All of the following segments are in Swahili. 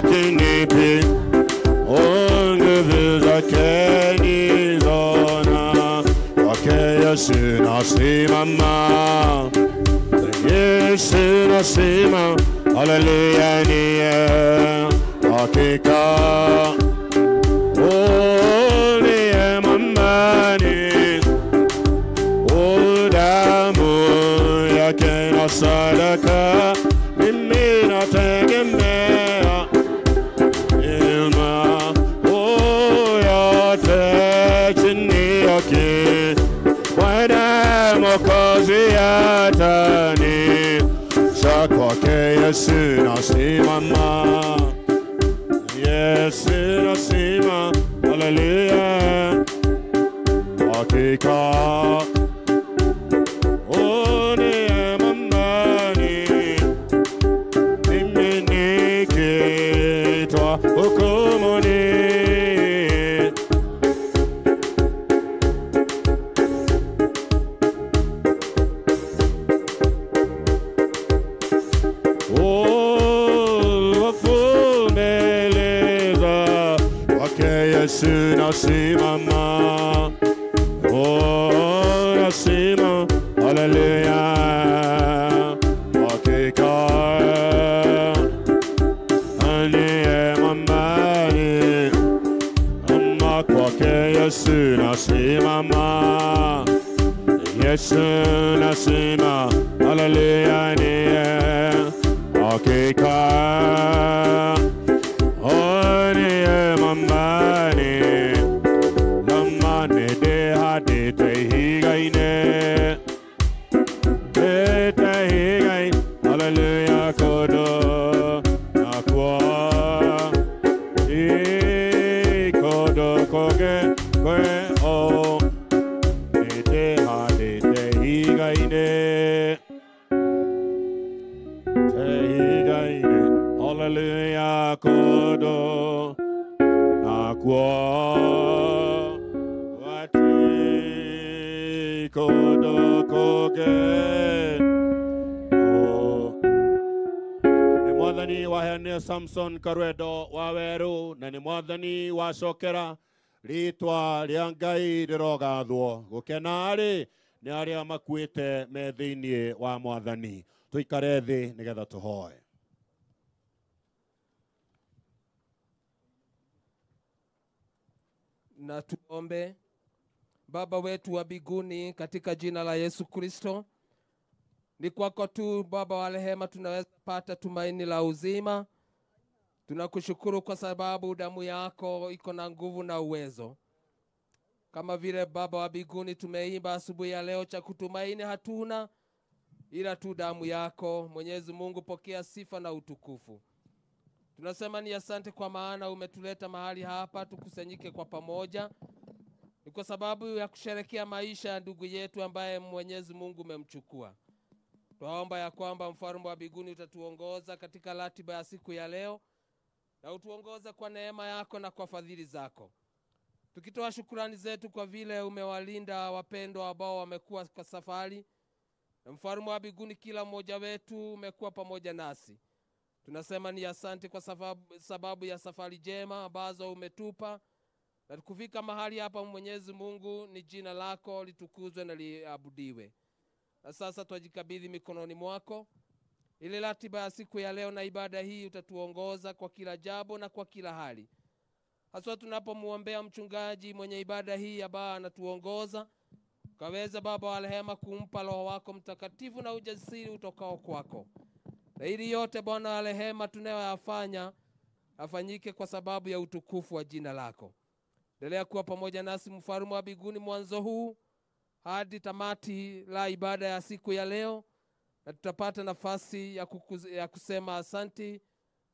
kinipi nguvu zake ni zona kwake Yesu nasimama Yesu nasimama haleluya niye hakika niye mamani damu yake na sadaka mimi nategemea ilma yote chini yake Bwana Mwokozi atani sa kwake Yesu nasimama Yesu nasimama haleluya hakika Nasimama, oh nasimama, hallelujah, hakika aniye mamani, amma kwake Yesu nasimama, Yesu nasimama, hallelujah niye hakika aniye mamani. Hallelujah, kodo nakwa kodo koge kwe o ete hade te higaine hallelujah kodo nakwa wati kodo koge Mwathani wahene Samson Karwedo waweru na ni mwathani wacokera ritwa ria Ngai rirogathwo gukenari ni aria makuite me thiini wa mwathani tuikare thi nigetha tuhoe na tuombe. Baba wetu wa mbinguni, katika jina la Yesu Kristo, ni kwako tu Baba wa rehema tunaweza pata tumaini la uzima. Tunakushukuru kwa sababu damu yako iko na nguvu na uwezo. Kama vile Baba wa mbinguni tumeimba asubuhi ya leo, cha kutumaini hatuna ila tu damu yako. Mwenyezi Mungu, pokea sifa na utukufu. Tunasema ni asante kwa maana umetuleta mahali hapa tukusanyike kwa pamoja. Ni kwa sababu ya kusherehekea maisha ya ndugu yetu ambaye Mwenyezi Mungu umemchukua. Tuomba ya kwamba mfalme wa mbinguni utatuongoza katika ratiba ya siku ya leo, na utuongoza kwa neema yako na kwa fadhili zako. Tukitoa shukrani zetu kwa vile umewalinda wapendwa ambao wamekuwa kwa safari. Na mfalme wa mbinguni, kila mmoja wetu umekuwa pamoja nasi. Tunasema ni asante kwa sababu ya safari njema ambazo umetupa. Na tukufika mahali hapa Mwenyezi Mungu, ni jina lako litukuzwe na liabudiwe. Na sasa twajikabidhi mikononi mwako. Ile ratiba ya siku ya leo na ibada hii utatuongoza kwa kila jambo na kwa kila hali. Haswa tunapomuombea mchungaji mwenye ibada hii ambaye anatuongoza, kaweza Baba wa rehema kumpa Roho wako Mtakatifu na ujasiri utokao kwako. Na ili yote Bwana wa rehema tunayoyafanya afanyike kwa sababu ya utukufu wa jina lako. Endelea kuwa pamoja nasi mfalme wa mbinguni, mwanzo huu hadi tamati la ibada ya siku ya leo, na tutapata nafasi ya kusema asanti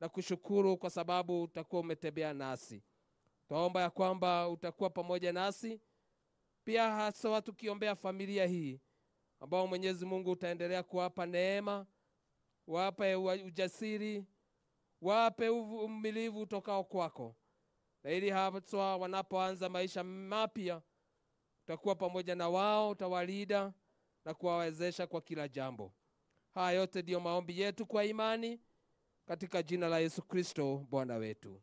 na kushukuru kwa sababu utakuwa umetembea nasi. Tuomba ya kwamba utakuwa pamoja nasi pia, hasa tukiombea familia hii ambao Mwenyezi Mungu utaendelea kuwapa neema, wape ujasiri, wape uvumilivu utokao kwako. Na ili hasa wanapoanza maisha mapya utakuwa pamoja na wao, utawalinda na kuwawezesha kwa kila jambo. Haya yote ndio maombi yetu kwa imani katika jina la Yesu Kristo Bwana wetu.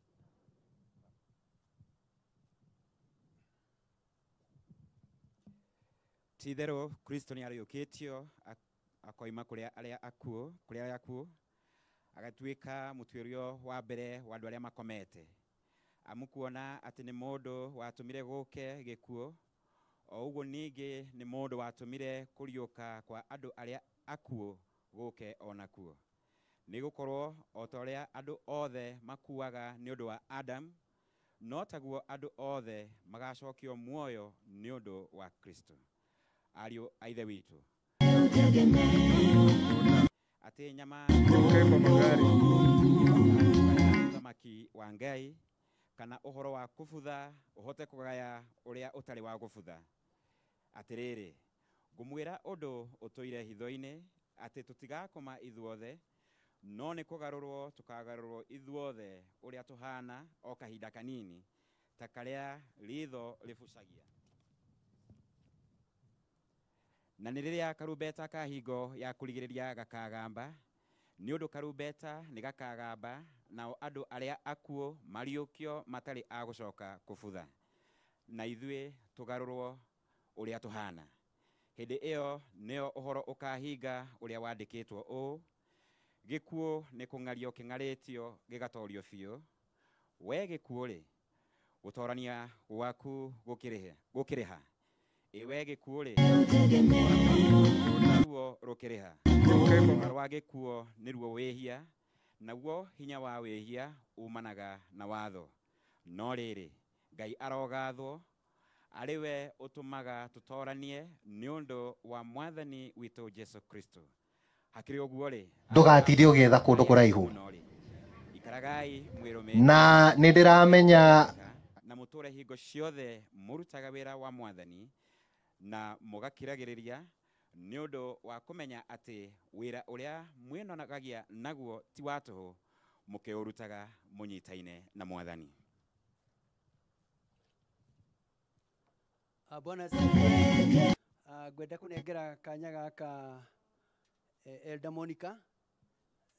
Tidero Kristo ni ariukitio akoima kuria aria akuo agatuika mutwirio wa mbere wa andu aria makomete amukuona ati ni mundu watumire guke gikuo o uguo ningi ni mundu watumire kuriuka kwa andu aria akuo guke onakuo ni gukorwo o toria andu othe makuaga ni undu wa Adam no taguo andu othe magacokio muoyo ni undu wa Kristo ario aithe witu ate nyama thamaki wa Ngai kana uhoro wa kubutha uhote kugaya uria utari wa kubutha atiriri ngumwira undu utoire hitho-ini ati tutigakoma ithuothe no ni kugarurwo tukagarurwo ithuothe uria tuhana o kahinda kanini ta karia ritho ribucagia na niriria karumbeta kahingo ya kurigiriria gakagamba ni undu karumbeta ni gakagamba na andu aria akuo mariukio matari agucoka kubutha na ithue tugarurwo uria tuhana hindi iyo neo uhoro ukahinga uria wandikitwo u gikuo ni kungario kingaritio gigatorio biu we gikuo ri gutorania gwaku gukiriha iwe gikuo ri ruo rukiriha rwa gikuo niruo wehia naguo hinya wa wehia umanaga na watho no riri Ngai arogathwo ariwe utumaga tutoranie ni undu wa mwathani witu Jesu Kristo hakiri oguo ri ndugatinde ugetha kundu kuraihu ikaragai mwirume na nindiramenya na muture hingo ciothe murutaga wira wa mwathani na mugakiragiriria ni undu wa kumenya ati wira uria mwinonagagia naguo ti watuhu mukiurutaga munyitaine na mwathani. Bwana gwenda kunengera kanya gaka Elder Monica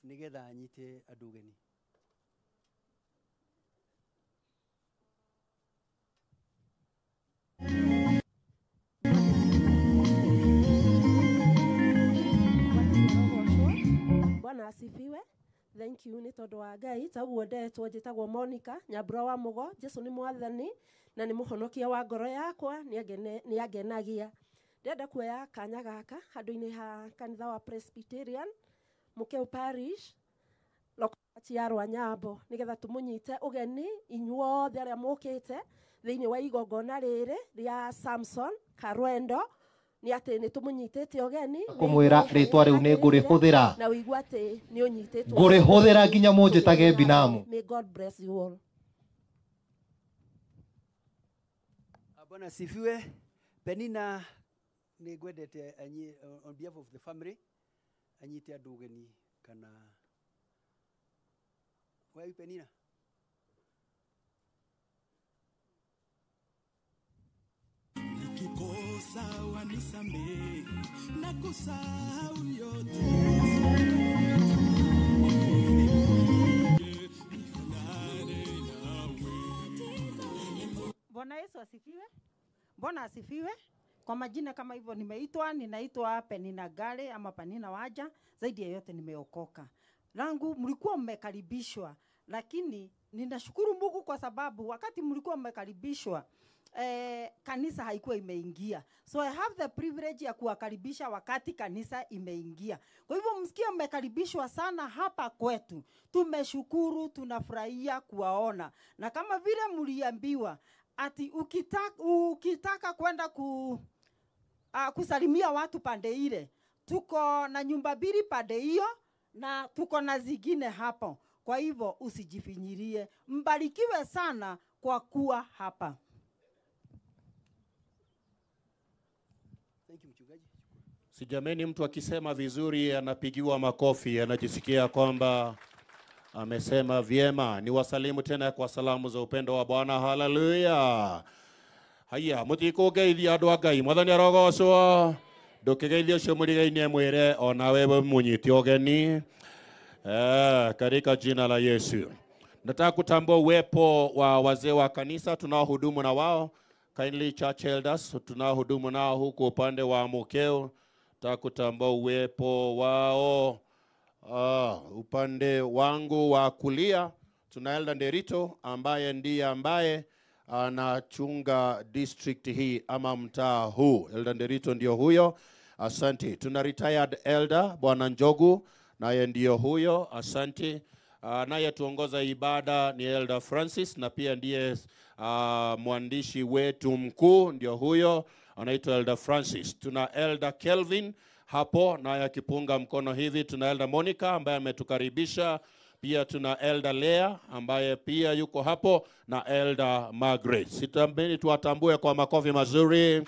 nigetha anyite andugeni. Bwana asifiwe. Thank you ni tondu wa Ngai taguo ndetwo njitagwo Monica nyambura wa mugo Jesu ni mwathani na ni muhonokia wa ngoro yakwa ni agenagia ndenda kuoya kanya gaka handu-ini ha kanitha wa Presbyterian Mukeu Parish lokati ya Rwanyambo nigetha tumunyite ugeni inyuothe aria mukite thiini wa igongona riri ria Samson Karwendo ni ati ni tumunyitete ugeni kumwira ritwa riu ni ngurihuthira na wigua ati ni unyitetwo ngurihuthira nginya munjitage binamu. May God bless you all. Bwana sifiwe. Penina ni gwendete on behalf of the family anyite andugeni kana wewe Penina nikikosa wanisamehe na kusahau yote. Bwana Yesu asifiwe. Bwana asifiwe. Kwa majina kama hivyo ninaitwa Penina Gale ama Penina Waja. Zaidi ya yote nimeokoka. Langu mlikuwa mmekaribishwa, lakini ninashukuru Mungu kwa sababu wakati mlikuwa mmekaribishwa kanisa haikuwa imeingia. So I have the privilege ya kuwakaribisha wakati kanisa imeingia. Kwa hivyo msikia mmekaribishwa sana hapa kwetu. Tumeshukuru, tunafurahia kuwaona. Na kama vile mliambiwa ati ukitaka kwenda kusalimia watu pande ile, tuko na nyumba mbili pande hiyo na tuko na zingine hapo. Kwa hivyo usijifinyirie. Mbarikiwe sana kwa kuwa hapa. Sijameni mtu akisema vizuri anapigiwa makofi, anajisikia kwamba amesema vyema. Ni wasalimu tena kwa salamu za upendo wa Bwana. Haleluya. Haya, mutikogeithia andu a Ngai. Mwathani arogocwo. Ndukigeithia ucio murigaine mwire ona wewe munyiti ogeni. Katika jina la Yesu. Nataka kutambua uwepo wa wazee wa kanisa tunaohudumu na wao. Kindly church elders tunaohudumu nao huko upande wa mokeo. Nataka kutambua uwepo wao. Upande wangu wa kulia tuna Elder Nderito ambaye ndiye anachunga district hii ama mtaa huu. Elder Nderito ndio huyo. Asante. Tuna retired elder Bwana Njogu, naye ndio huyo. Asante. Naye tuongoza ibada ni Elder Francis, na pia ndiye mwandishi wetu mkuu, ndio huyo, anaitwa Elder Francis. Tuna Elder Kelvin hapo naye akipunga mkono hivi. Tuna Elder Monica ambaye ametukaribisha. Pia tuna Elder Lea ambaye pia yuko hapo, na Elder Margaret. Sitameni tuwatambue kwa makofi mazuri.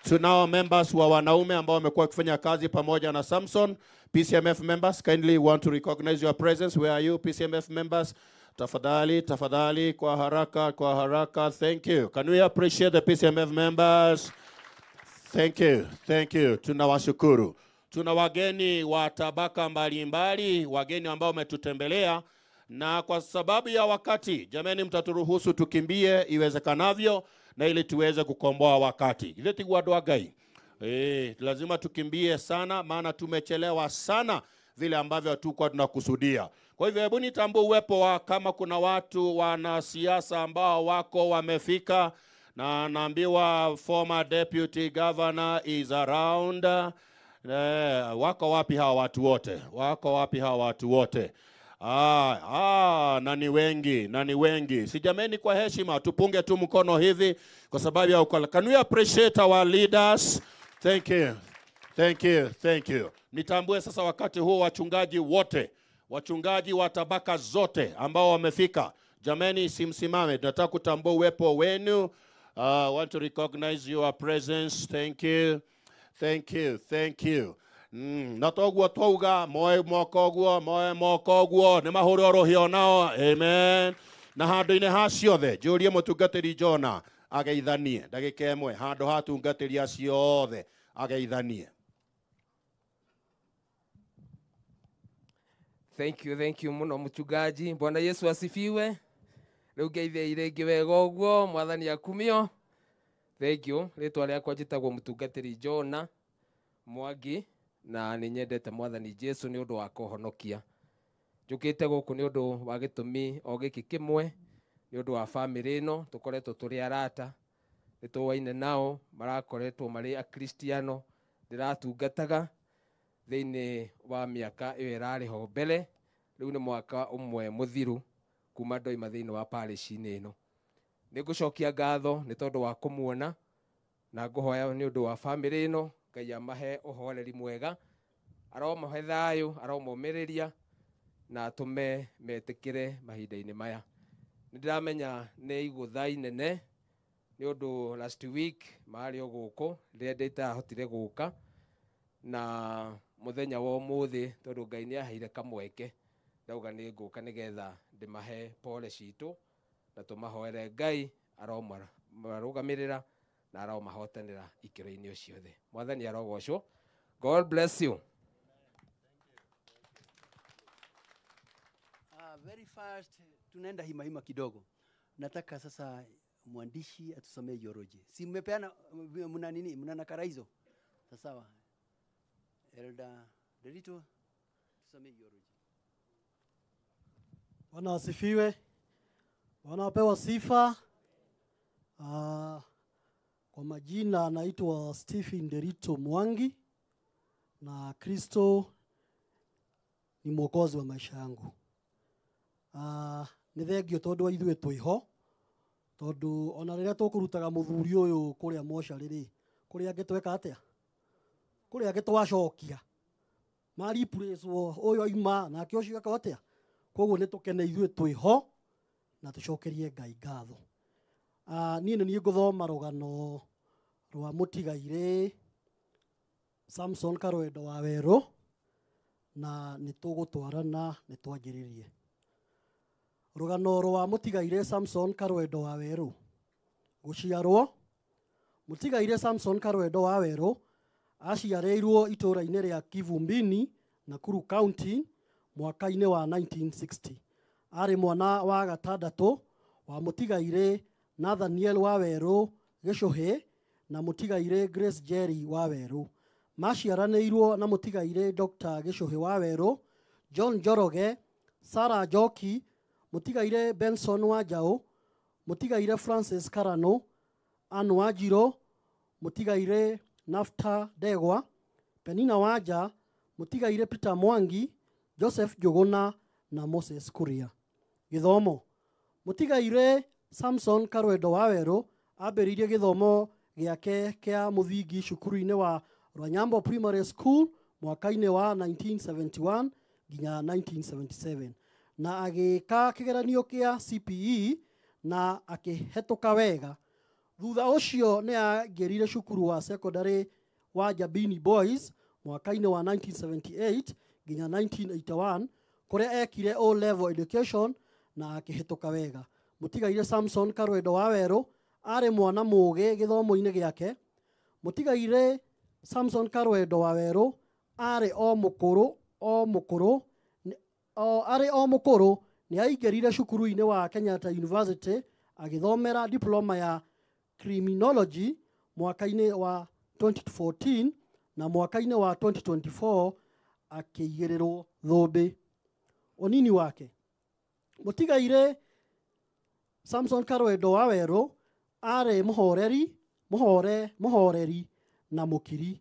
Tunao members wa wanaume ambao wamekuwa wakifanya kazi pamoja na Samson. PCMF members, kindly want to recognize your presence. Where are you, PCMF members? Tafadhali, kwa haraka. Thank you. Can we appreciate the PCMF members? Thank you. Tunawashukuru. Tuna wageni wa tabaka mbalimbali, wageni ambao wametutembelea, na kwa sababu ya wakati, jameni, mtaturuhusu tukimbie iwezekanavyo na ili tuweze kukomboa wakati. Ileti guadwa gai. Lazima tukimbie sana maana tumechelewa sana vile ambavyo hatukuwa tunakusudia. Kwa hivyo hebu nitambue uwepo wa kama kuna watu wanasiasa ambao wako wamefika, na naambiwa former deputy governor is around. Wako wapi hawa watu wote? Na ni wengi. Sijameni, kwa heshima tupunge tu mkono hivi kwa sababu ya ukala. Can we appreciate our leaders? Thank you. Nitambue sasa wakati huo wachungaji wote, wachungaji wa tabaka zote ambao wamefika. Jameni, simsimame, tunataka kutambua uwepo wenu. Want to recognize your presence. Thank you. Natogwa toga moe mokogwo ne mahoro rohio nao. Amen. Na handu-ini ha ciothe njurie mutungatiri Jona ageithanie ndagika imwe handu ha tungatiri aciothe ageithanie. Thank you muno mchungaji. Bwana Yesu asifiwe. Riu ngeithia ingi wega uguo mwathani akumio. Thank you. Ritwa riakwa njitagwo mutungatiri Jona Mwangi, na ni nyendete mwathani Jesu ni undu wa kuhonokia. Njukite guku ni undu wa gitumi o giki kimwe, ni undu wa family ino tukoretwo turi arata, nituwaine nao, marakoretwo mari a Kristiano ndiratungataga thiini wa miaka iyo irari ho mbere. Riu ni mwaka umwe muthiru kuma ndoima thiini wa parish-ini ino. Nigucokia ngatho ni tondu wa kumuona, na nguhoya ni undu wa family ino. Ngai amahe uhoreri mwega, aromahe thayu, aromomiriria, na atume metikire mahinda-ini maya. Ndiramenya ni igutha inene ni undu last week mari o guku riria nditahotire guka, na muthenya wa umuthi tondu Ngai ni aheire kamweke ndauga ni nguka nigetha ndimahe pole citu na tumahoere Ngai aromarugamirira na aromahotanira ikiro-ini ciothe. Mwathani arogocwo. God bless you. Very fast tunaenda hima kidogo. Nataka sasa mwandishi atusomee theology. Si mmepeana mna nini? Mna nakala hizo? Sawa. Elder Nderito tusomee theology. Bwana asifiwe. Bwana apewa sifa. Kwa majina anaitwa Stephen Nderito Mwangi, na Kristo ni mwokozi wa maisha yangu. Ni thengio tondu wa ithuĩ twĩho, tondu ona rĩrĩa tũkũrutaga mũthuri ũyũ kũrĩa mocarĩ rĩ, kũrĩa angĩtweka atĩa, kũrĩa angĩtwacokia maripurĩcwo ũyũ aima nake ũcio eka atĩa. Koguo nĩ tũkene ithuĩ twĩho na tũcokerie Ngai ngatho. Niĩ nĩ ngũthoma rũgano rwa mũtigairĩ Samson Karwendo wa Werũ, na nĩ tũgũtwarana nĩ twanjĩrĩrie. Rũgano rwa mũtigairĩ Samson Karwendo wa Werũ. Gũciarwo. Mũtigairĩ Samson Karwendo wa Werũ aciarĩirwo itũũra-inĩ rĩa Kivumbini, Nakuru County, mwaka-inĩ wa 1960. Arĩ mwana wa gatandatũ wa mũtigairĩ Nathaniel Wawerũ Gĩcũhĩ na mũtigairĩ Grace Jerry Wawerũ. Maciaranĩirwo na mũtigairĩ Dr. Gĩcũhĩ Wawerũ, John Njoroge, Sarah Njoki, mũtigairĩ Benson Wanjaũ, mũtigairĩ Francis Karanũ, Anne Wanjirũ, mũtigairĩ Nafta Ndegwa, Penina Wanja, mũtigairĩ Peter Mwangi, Joseph Njũgũna na Moses Kuria. Gĩthomo. Mũtigairĩ Samson Karwendo Wawerũ ambĩrĩirie gĩthomo gĩake kĩa mũthingi cukuru-inĩ wa Rwanyambo Primary School mwaka-inĩ wa 1971 nginya 1977 na agĩka kĩgeranio kĩa CPE na akĩhetũka wega. Thutha ũcio nĩ aingĩrire cukuru wa secondary wa Jabini Boys mwaka-inĩ wa 1978 nginya 1981 kũrĩa ekire O level education na akĩhetũka wega. Mũtigairĩ Samson Karwendo Wawerũ arĩ mwana mũũgĩ gĩthomo-inĩ gĩake. Mũtigairĩ Samson Karwendo Wawerũ arĩ o mũkũrũ nĩ aingĩrire cukuru-inĩ wa Kenyatta University agĩthomera diploma ya criminology mwaka-inĩ wa 2014 na mwaka-inĩ wa 2024 akĩigĩrĩrwo thũmbĩ. Ũnini wake. Mũtigairĩ Samson Karwendo Wawerũ arĩ mũhoreri na mũkiri.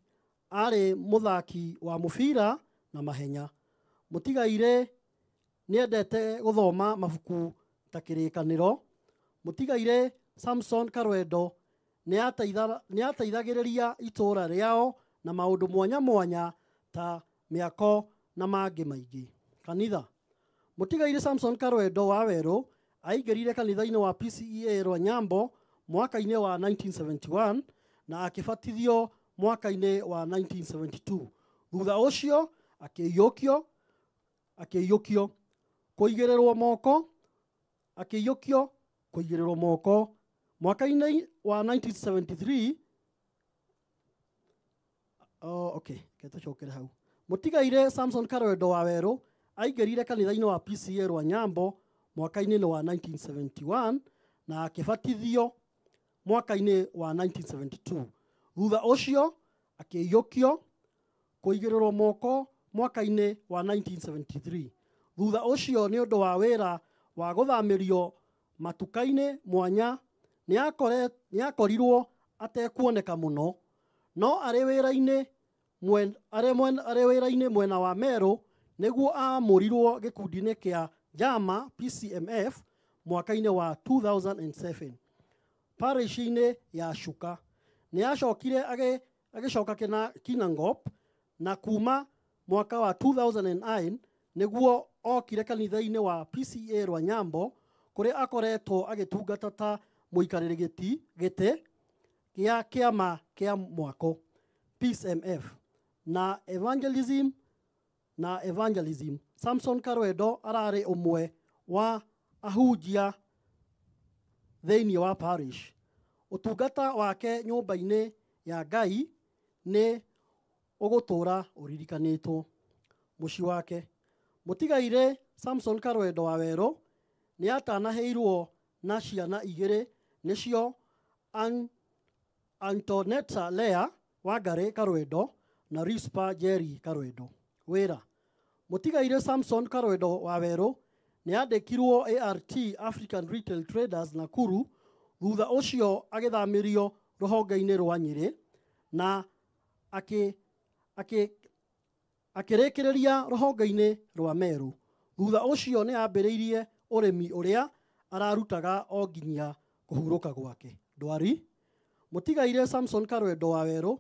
Arĩ mũthaki wa mũbira na mahenya. Mũtigairĩ nĩendete gũthoma mabuku ta Kĩrĩkanĩro. Mũtigairĩ Samson Karwendo nĩateithagĩrĩria itũũra rĩao na maũndũ mwanya mwanya ta mĩako na mangĩ maingĩ. Kanitha. Mũtigairĩ Samson Karwendo Wawerũ aingĩrire kanitha-inĩ wa PCEA Rwanyambo mwaka-inĩ wa 1971 na akĩbatithio mwaka-inĩ wa 1972. Thutha ũcio akĩiyũkio kũigĩrĩrwo moko mwaka-inĩ wa 1973. Ketũcokere hau. Mũtigairĩ Samson Karwendo Wawerũ aingĩrire kanitha-inĩ wa PCEA Rwanyambo mwaka-inĩ wa 1971 na akĩbatithio mwaka-inĩ wa 1972. Thutha ũcio akĩiyũkio kũigĩrĩrwo moko mwaka-inĩ wa 1973. Thutha ũcio nĩ ũndũ wa wĩra wa gũthamĩrio matuka-inĩ mwanya nĩakorirwo atekuoneka mũno, no arĩ wĩra-inĩ mwena wa Meru nĩguo amũrirwo gĩkundi-inĩ kĩa Jama PCMF mwaka-inĩ wa 2007. Parish-inĩ ya Chuka nĩacokire agĩcoka Kinangop na kuma mwaka wa 2009 nĩguo okire kanitha-inĩ wa PCEA Rwanyambo kũrĩa akoretwo agĩtungata ta mũikarĩri gĩtĩ gĩa kĩama kĩa mwako PCMF na evangelism. Samson Karwendo ararĩ ũmwe wa ahunjia thĩinĩ wa parish. Ũtungata wake nyũmba-inĩ ya Ngai nĩ ũgũtũũra ũririkanĩtwo. Mũciĩ wake. Mũtigairĩ Samson Karwendo Wawerũ nĩatanaheirwo na ciana igĩrĩ nĩcio Antonetta Lea Wangari Karwendo na Rispa Jerry Karwendo. Wĩra. Mũtigairĩ Samson Karwendo Wawerũ nĩandĩkirwo ART African Retail Traders Nakuru. Thutha ũcio agĩthamĩrio rũhonge-inĩ rwa Nyĩrĩ na akĩrĩkĩrĩria rũhonge-inĩ rwa Meru. Thutha ũcio nĩ ambĩrĩirie ũrĩmi ũrĩa ararutaga o nginya kũhurũka gwake. Ndwari. Mũtigairĩ Samson Karwendo Wawerũ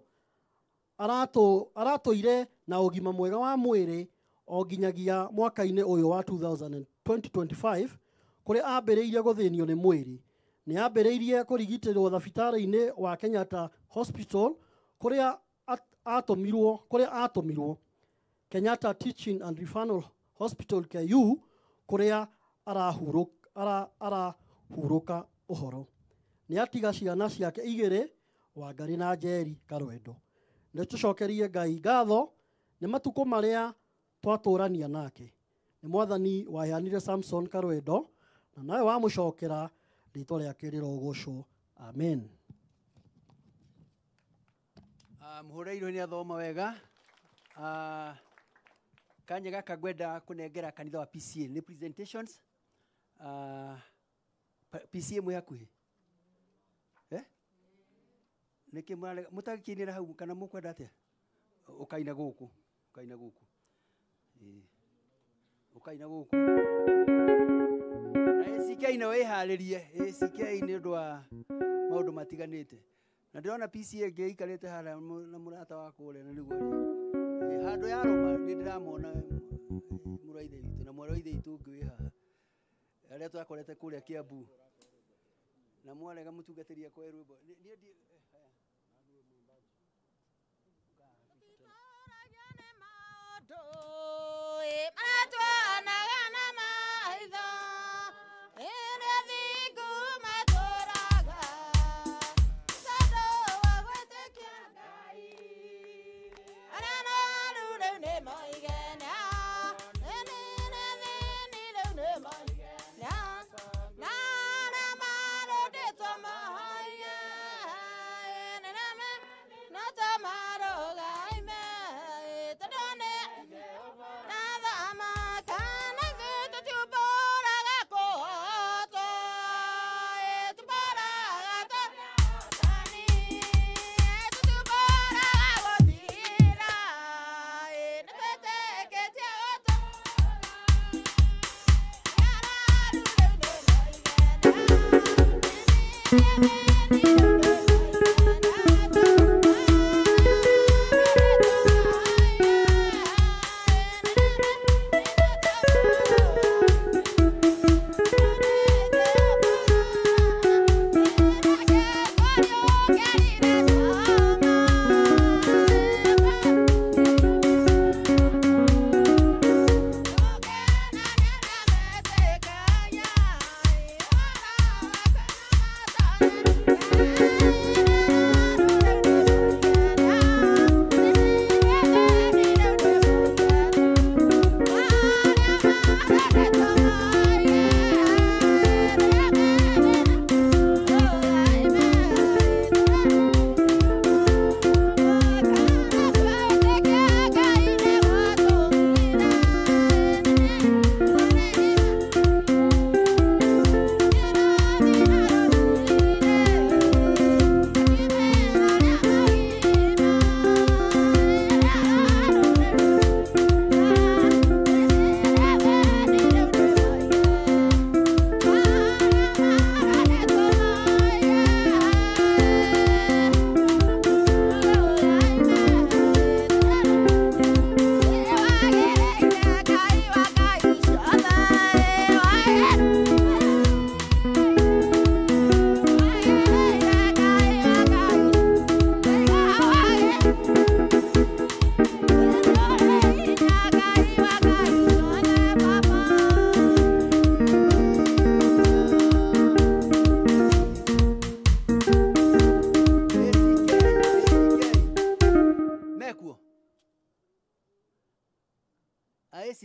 aratũire na ũgima mwega wa mwĩrĩ o nginyagia mwaka-inĩ ũyũ wa 2025 kũrĩa ambĩrĩirie gũthĩnio nĩ mwĩrĩ. Nĩ ambĩrĩirie kũrigitĩrwo thibitarĩ-inĩ wa Kenyatta Hospital kũrĩa atũmirwo Kenyatta Teaching and Referral Hospital KU kũrĩa arahurũka ũhoro. Nĩ atiga ciana ciake igĩrĩ, Wangari na Njeri Karwendo. Nĩ tũcokerie Ngai ngatho nĩ matukũ marĩa twatũrania nake. nĩ mwathani waheanire Samson Karwendo na nawe wamũcokera rĩtwa rĩake rĩrogocwo. Amen. Mũhũreirwo nĩ athoma wega. Kanya gaka ngwenda kũnengera kanitha wa PCA nĩ presentations. PCA mwĩ hakuhĩ nĩkĩ mũtakiinĩra hau kana mũkwenda atĩa? Ũkaina gũkũ na ACK ino ĩharĩrie. ACK nĩ ũndũ wa maũndũ matiganĩte, na ndĩrona PCA ngĩikarĩte harĩa na mũrata wa kũrĩa na nĩguo handũ ya Roma nĩ ndĩramona mũraithe witũ na mũraithe witũ ũngĩ wĩ haha arĩa twakorete kũrĩa Kiambu na mwarega mũtungatĩria kwa rwĩmbo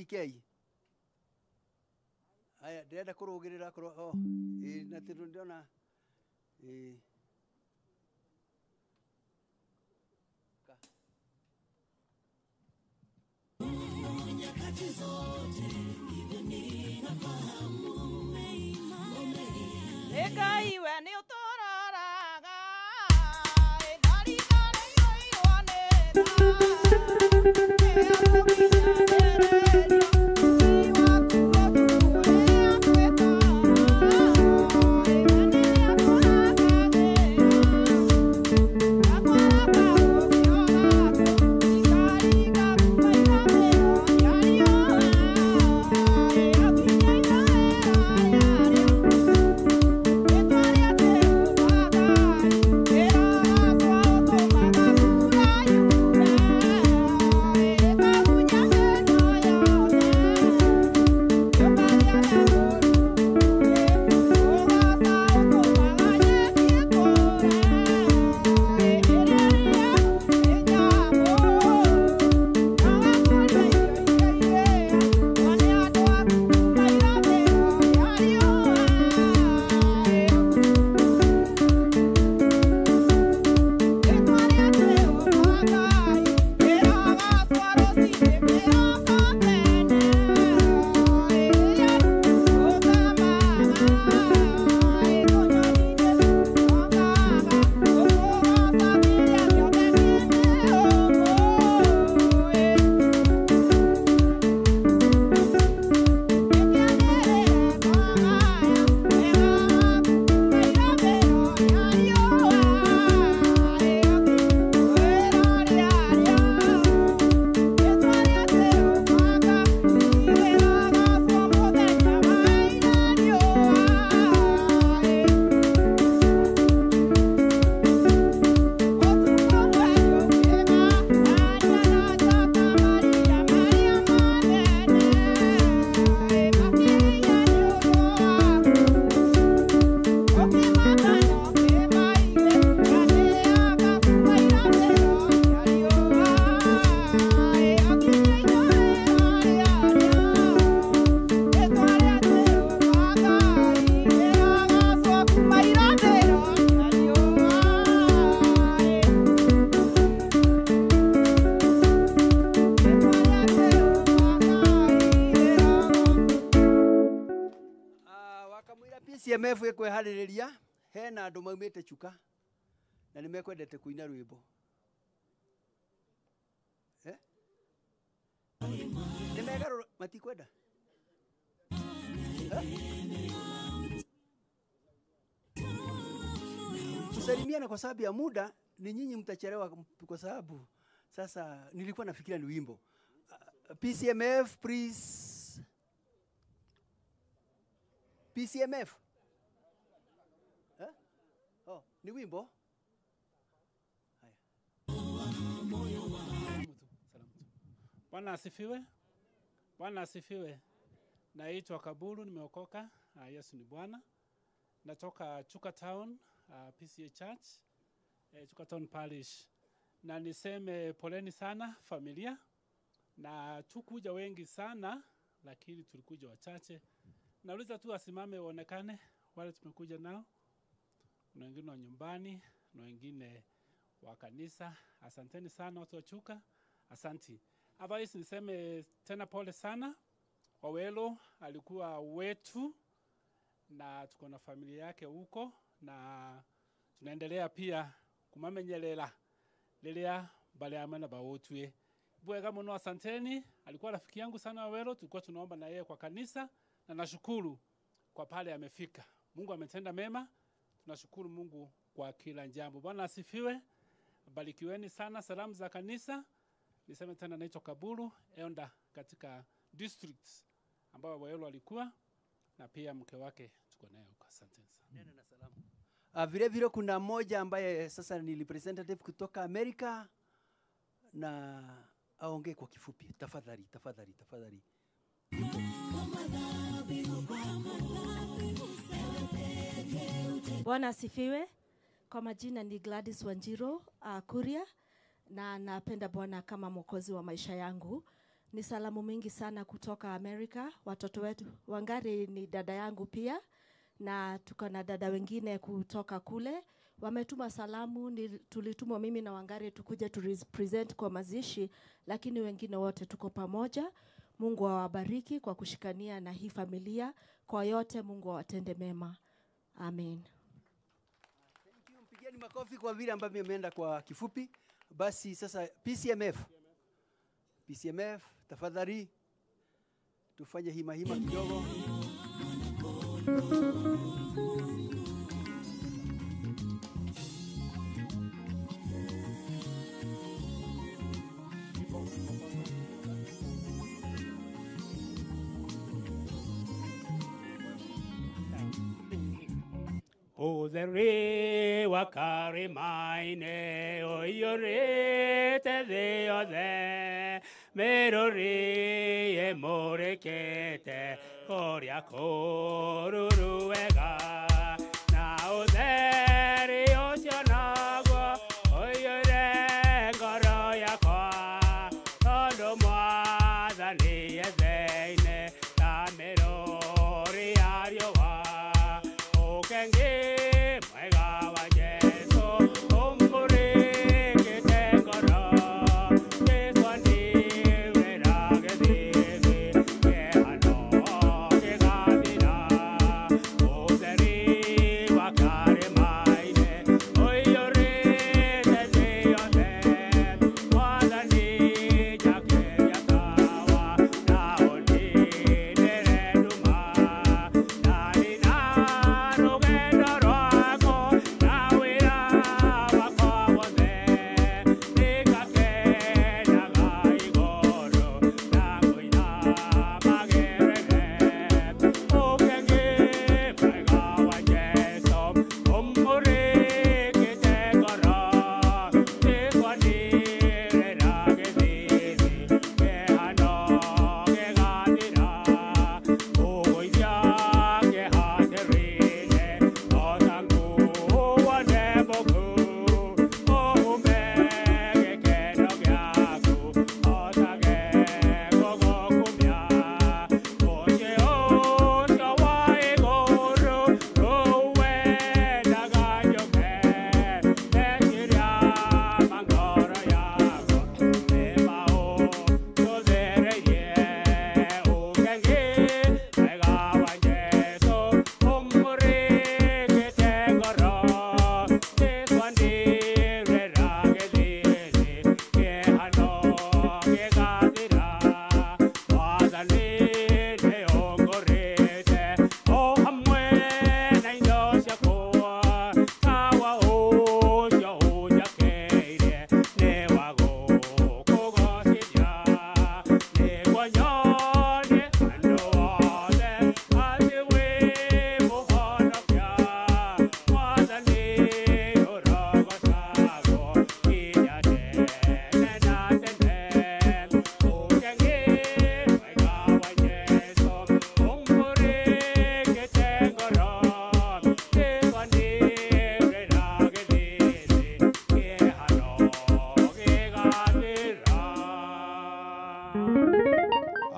ACK aya ndĩrenda kũrũgĩrĩra na tondũ ndĩrona Ngai we nĩ ũtũroraga PCMF ikweharĩrĩria hena andũ maumĩte Chuka na nĩmekwendete kũina rwĩmbo. Nimegarũra matikwenda. Tusalimiane kwa sababu ya muda, ni nyinyi mtachelewa kwa sababu sasa nilikuwa nafikiria ni wimbo. PCMF please. PCMF. Oh, ni wimbo. Bwana asifiwe. Bwana asifiwe. Naitwa Kaburu, nimeokoka. Yesu ni Bwana. Natoka Chuka Town, PCA Church, Chuka Town Parish. Na niseme poleni sana familia. Na tukuja wengi sana, lakini tulikuja wachache. Nauliza tu asimame uonekane wale tumekuja nao. Na wengine wa nyumbani, na wengine wa kanisa. Asanteni sana watu wa Chuka. Asanti. Otherwise niseme tena pole sana. Wawelo alikuwa wetu na tuko na familia yake huko na tunaendelea pia kumamenyelela lelea bale amana bawotwe. Bwega muno asanteni, alikuwa rafiki yangu sana Wawelo, tulikuwa tunaomba na yeye kwa kanisa na nashukuru kwa pale amefika. Mungu ametenda mema, tunashukuru Mungu kwa kila jambo. Bwana asifiwe. Barikiweni sana, salamu za kanisa. Niseme tena naitwa Kaburu, Elda katika district ambao Wawelo alikuwa na pia mke wake tuko naye huko. Asante sana. Neno na salamu. Vile vile kuna mmoja ambaye sasa ni representative kutoka Amerika na aongee kwa kifupi. Tafadhali. Bwana asifiwe. Kwa majina ni Gladys Wanjiro Kuria na napenda Bwana kama mwokozi wa maisha yangu. Ni salamu mingi sana kutoka Amerika. Watoto wetu Wangari ni dada yangu pia na tuko na dada wengine kutoka kule. Wametuma salamu, tulitumwa mimi na Wangari tukuje tu represent kwa mazishi, lakini wengine wote tuko pamoja. Mungu awabariki kwa kushikania na hii familia. Kwa yote Mungu awatende mema. Amen. Thank you. Mpigieni makofi kwa vile ambavyo imeenda kwa kifupi. Basi sasa PCMF tafadhali tufanye hima kidogo. Uzeri wakari maine oyore te de merori e morekete koria koruruega na uzeri osionago oyore goroya kwa todo mwazani ezeine ta merori ariowa okenge Dari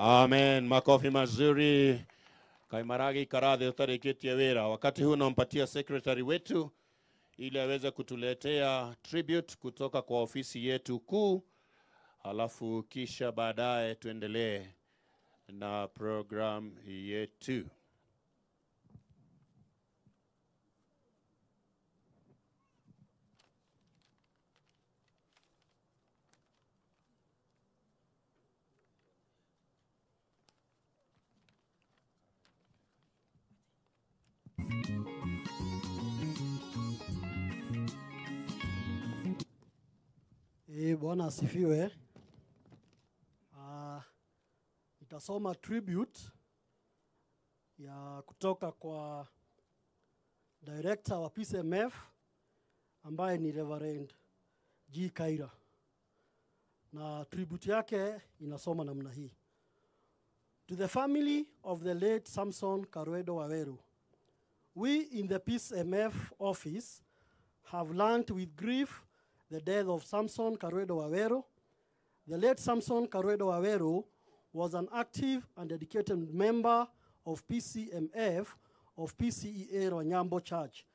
Amen. Makofi mazuri. Kaimaragi Karadhi utarikitie wira. Wakati huu nampatia secretary wetu ili aweze kutuletea tribute kutoka kwa ofisi yetu kuu. Halafu kisha baadaye tuendelee na program yetu. Bwana asifiwe. Nitasoma tribute ya kutoka kwa director wa PCMF ambaye ni Reverend G. Kaira. Na tribute yake inasoma namna hii. To the family of the late Samson Karuedo Waweru, we in the PCMF office have learned with grief the death of Samson Karuedo Waweru. The late Samson Karuedo Waweru was an active and dedicated member of PCMF of PCEA Rwanyambo Church,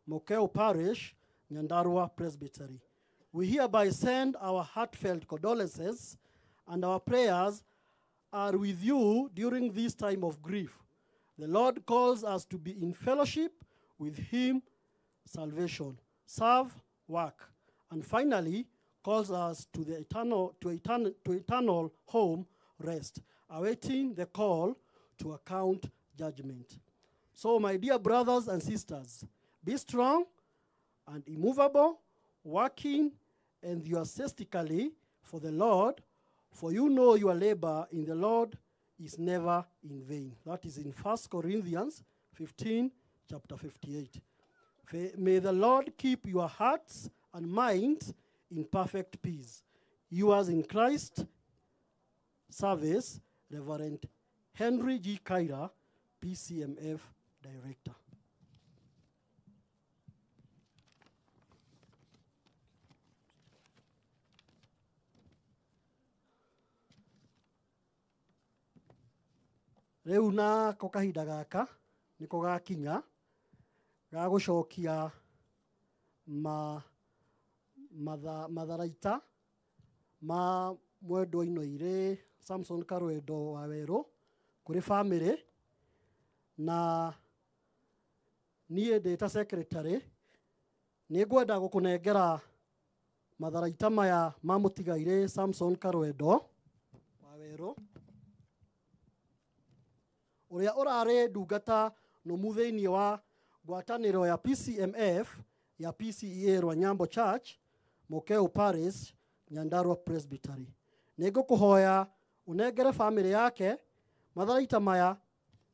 Mokeo Parish, Nyandarua Presbytery. We hereby send our heartfelt condolences, and our prayers are with you during this time of grief. The Lord calls us to be in fellowship with him, salvation, serve, work, and finally calls us to the eternal home, rest, awaiting the call to account judgment. So, my dear brothers and sisters, be strong and immovable, working enthusiastically for the Lord, for you know your labor in the Lord is never in vain. That is in 1 Corinthians 15, chapter 58. May the Lord keep your hearts and minds in perfect peace. Yours in Christ service, Reverend Henry G. Kaira, PCMF Director. Rĩu na ko kahinda gaka niko gakinya ga gucokia matharaita ma mwendo inoire Samson Karuedo Waweru kuri family, na niĩ ndĩ secretary nĩ ngwenda gũkũnengera matharaita maya ma mũtigaire Samson Karuedo Waweru uria urarĩ ndungata nũmu thĩinĩ wa ngwatanĩro ya PCMF ya PCEA Rwanyambo Church, Mokeo Parish, Nyandarua Presbytery. Nĩngũkũhoya unengere family yake matharaita maya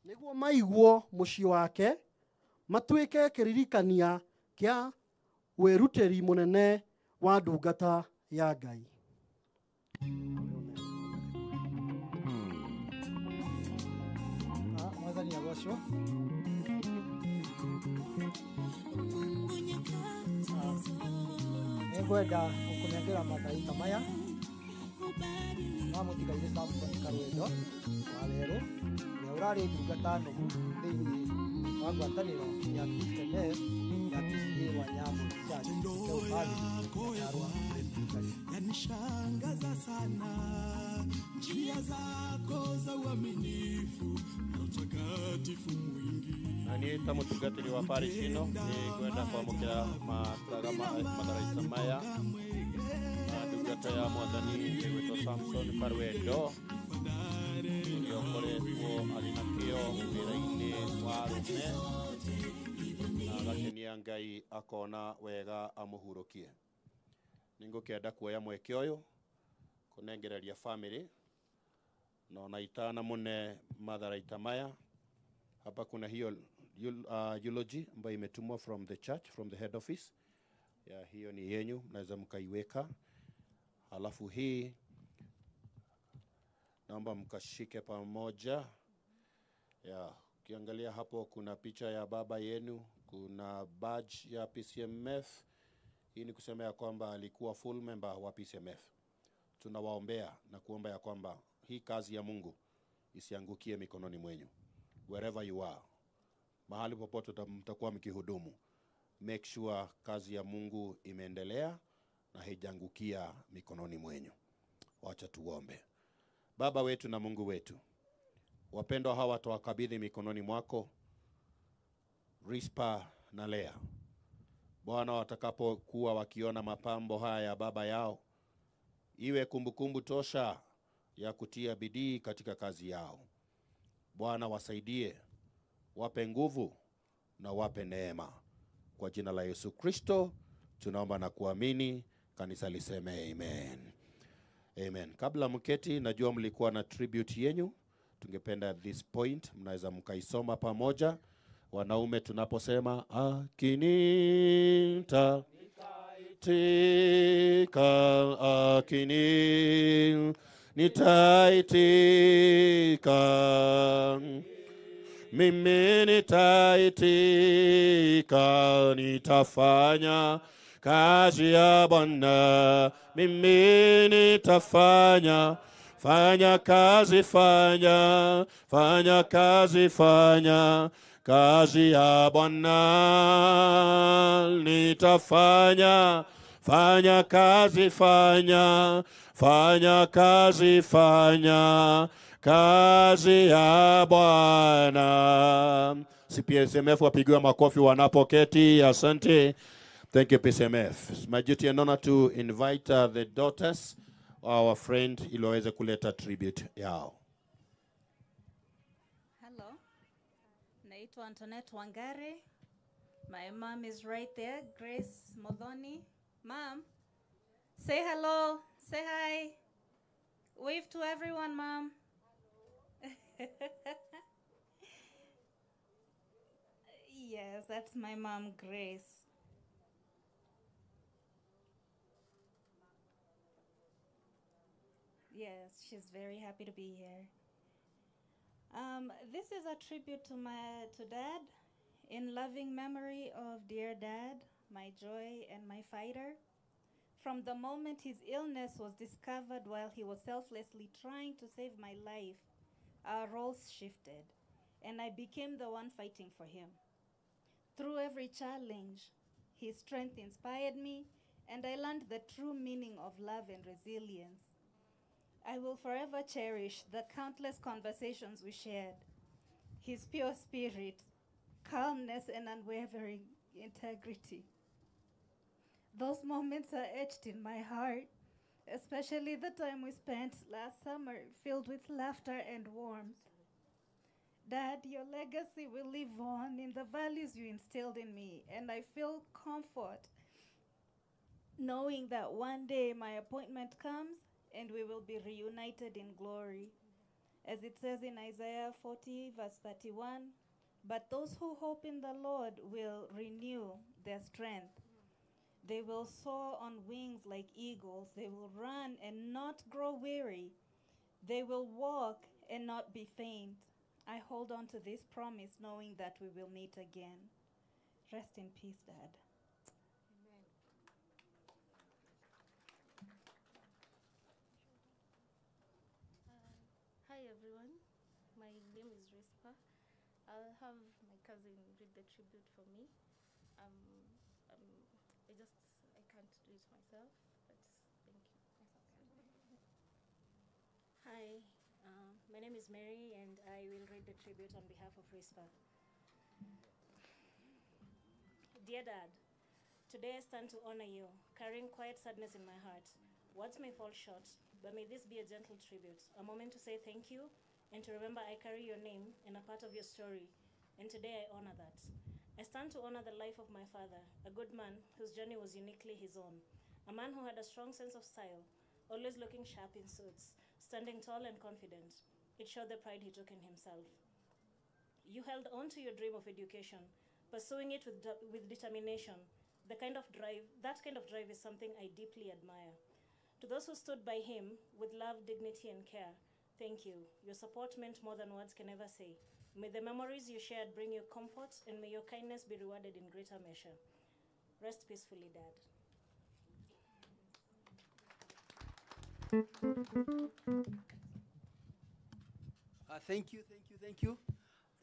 nĩguo maiguo mũciĩ wake, matuĩke kĩririkania kĩa wĩrutĩri mũnene wa ndungata ya Ngai. Mwathani agocwo. Nĩngwenda gũkũnengera matharaita maya ma mũtigaire Samson Karuedo Waweru ũrĩa ũrarĩ ndungata nũmu thĩinĩ wa ngwatanĩro ya PCMF ya PCEA Rwanyambo Church, Mokeo Parish, Nyandarua Presbytery. Yanishangaza sana njia zako za uaminifu na utakatifu mwingi. Naniita mutungatiri wa parish ino ni kwenda kwamukira matharaita maya na ndungata ya mwathani witwo Samson Karuedo ũrĩa ũkoretwo arĩ na kĩo wĩra-inĩ wa arũme na agakenia Ngai akona wega amũhurũkie. Nĩngũkĩenda kuoya mweke ũyũ kũnengereria family na ona itana mune matharaita maya. Hapa kuna hiyo eulogy ambayo imetumwa from the church, from the head office. Ya hiyo ni yenyu, mnaweza mkaiweka. Halafu hii naomba mkashike pamoja. Ya ukiangalia hapo kuna picha ya baba yenu, kuna badge ya PCMF. Hii ni kusema ya kwamba alikuwa full member wa PCMF. Tunawaombea na kuomba ya kwamba hii kazi ya Mungu isiangukie mikononi mwenyu. Wherever you are, mahali popote mtakuwa mkihudumu, make sure kazi ya Mungu imeendelea na haijangukia mikononi mwenyu. Wacha tuombe. Baba wetu na Mungu wetu, wapendwa hawa tuwakabidhi mikononi mwako, Rispa na Lea. Bwana, watakapokuwa wakiona mapambo haya ya baba yao, iwe kumbukumbu tosha ya kutia bidii katika kazi yao. Bwana, wasaidie, wape nguvu na wape neema. Kwa jina la Yesu Kristo tunaomba na kuamini, kanisa liseme amen. Amen. Kabla mketi, najua mlikuwa na tribute yenyu. Tungependa at this point mnaweza mkaisoma pamoja. Wanaume tunaposema akinita tika, akini nitaitika, mimi nitaitika, nitafanya kazi ya Bwana, mimi nitafanya kazi, fanya kazi, kazi ya Bwana, nitafanya kazi, kazi, kazi ya Bwana. CPSMF wapigiwa makofi wanapoketi. Asante. Thank you, PSMF. It's my duty and honor to invite the daughters, our friend, ili waweze kuleta tribute yao. Hello. Naitwa Antoinette Wangare. My mom is right there, Grace Modhoni. Mom, say hello. Say hi. Wave to everyone, Mom. Yes, that's my mom, Grace. Yes, she's very happy to be here. This is a tribute to Dad, in loving memory of dear Dad, my joy and my fighter. From the moment his illness was discovered while he was selflessly trying to save my life, our roles shifted, and I became the one fighting for him. Through every challenge, his strength inspired me, and I learned the true meaning of love and resilience. I will forever cherish the countless conversations we shared, his pure spirit, calmness, and unwavering integrity. Those moments are etched in my heart, especially the time we spent last summer filled with laughter and warmth. Dad, your legacy will live on in the values you instilled in me, and I feel comfort knowing that one day my appointment comes and we will be reunited in glory. As it says in Isaiah 40, verse 31, but those who hope in the Lord will renew their strength. They will soar on wings like eagles. They will run and not grow weary. They will walk and not be faint. I hold on to this promise knowing that we will meet again. Rest in peace, Dad. Hi everyone, my name is Rispa. I'll have my cousin read the tribute for me. I can't do it myself, but thank you. Hi, my name is Mary and I will read the tribute on behalf of Rispa. Dear Dad, today I stand to honor you, carrying quiet sadness in my heart. Words may fall short, but may this be a gentle tribute, a moment to say thank you and to remember I carry your name and a part of your story, and today I honor that. I stand to honor the life of my father, a good man whose journey was uniquely his own, a man who had a strong sense of style, always looking sharp in suits, standing tall and confident. It showed the pride he took in himself. You held on to your dream of education, pursuing it with determination. That kind of drive is something I deeply admire. To those who stood by him with love, dignity, and care, thank you. Your support meant more than words can ever say. May the memories you shared bring you comfort, and may your kindness be rewarded in greater measure. Rest peacefully, Dad. Thank you.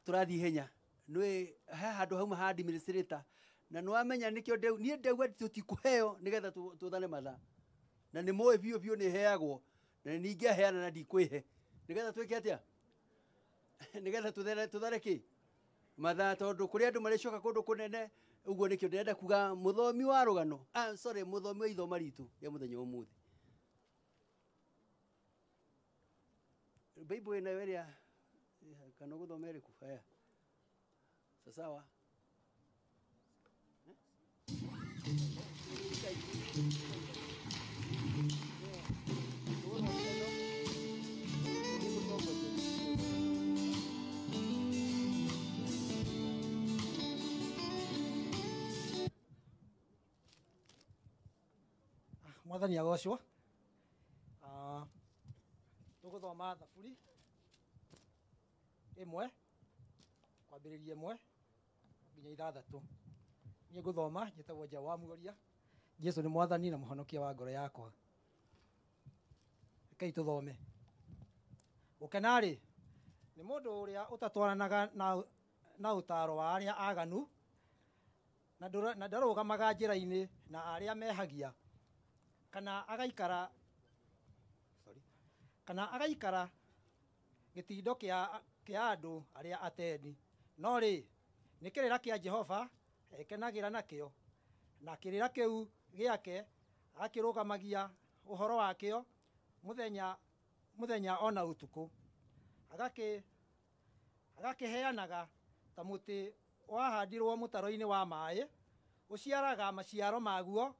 Turathi henya. Nwe handu hauma ha administrator. Na nwamenya nikyo ndeu nie ndeu tutikuheo nigetha tuthane matha. Na ni moe biu ni heagwo. Na ninge heana na ndikwihe. Nigetha twike atia? Nigetha tuthare ki? Matha tondu kuri andu maricoka kundu kunene uguo nikyo ndenda kuga muthomi wa rugano. Sorry, muthomi wa ithoma ritu ya muthenya umuthi. Bible ina weria kana guthoma iriku haya. Sawa. Mwathani agocwo. Tuguthoma thaburi imwe kwambĩrĩria imwe nginya ithathatu. Niĩ ngũthoma njĩtagwo Nja wa Muoria. Jesu nĩ mwathani na mũhonokia wa ngoro yakwa. Rekei tũthome. Gũkena-rĩ nĩ mũndũ ũrĩa ũtatwaranaga na ũtaaro wa arĩa aganu na ndarũgamaga njĩra-inĩ na arĩa mehagia kana agaikara gĩtindo kĩa andũ arĩa ateni. No rĩ nĩ kĩrĩra kĩa Jehova ekenagĩra nakĩo, na kĩrĩra kĩu gĩake agakĩrũgamagia ũhoro wakĩo mũthenya ona ũtukũ. Agakĩheanaga ta mũtĩ wahandirwo mũtaro-inĩ wa maĩ, ũciaraga maciaro maguo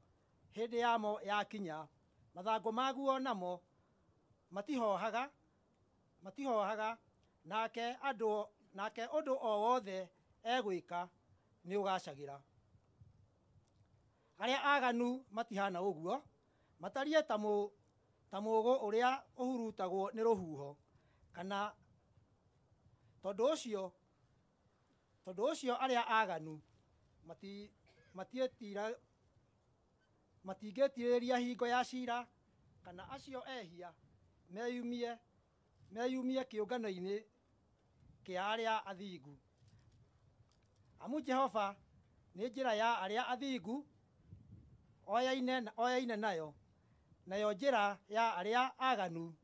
hĩndĩ yamo yakinya. Mathangũ maguo namo matihohaga, nake ũndũ o wothe egwĩka nĩ ũgacagĩra. Arĩa aganu matihana ũguo, matariĩ ta mũũgũ ũrĩa ũhurutagwo nĩ rũhuho. Kana tondũ ũcio arĩa aganu matingĩtirĩria hingo ya cira, kana acio ehia meyumie kĩũngano-inĩ kĩa arĩa athingu. Amu Jehova nĩ njĩra ya arĩa athingu oyaine nayo njĩra ya arĩa aganu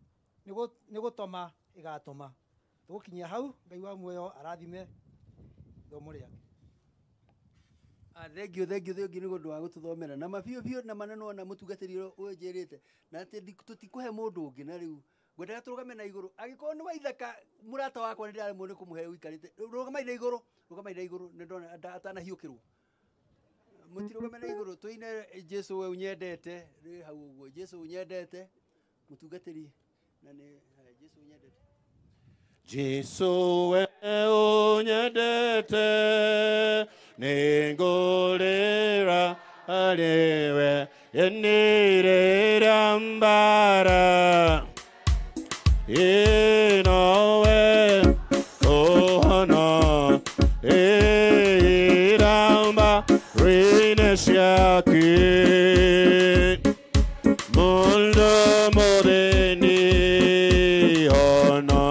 nĩ gũtoma ĩgatũma. Tũgũkinyia hau. Ngai wa muoyo arathime thomo rĩake. Thank you nĩ ũndũ wa gũtũthomera na mabiũ na maneno na mũtungatĩri ũnjĩrĩte na atĩ tũtikũhe mũndũ ũngĩ. Na rĩu ngwendaga tũrũgame na igũrũ angĩkorwo nĩ wa ithaka mũrata wakwa nĩ ndĩraremwo nĩ kũmũhe ũikarĩte. Rũgamai na igũrũ nĩ ndona atanahiũkĩrwo. Mũtirũgame na igũrũ tũine Jesu we unyendete. Rĩ hau ũguo Jesu unyendete mũtungatĩri na nĩ Jesu unyendete. Jesu we unyendete ningũrĩra harĩwe yenirĩra mbara inowe ũhona ĩramba rĩne ciaku mũndũ mũthĩni ona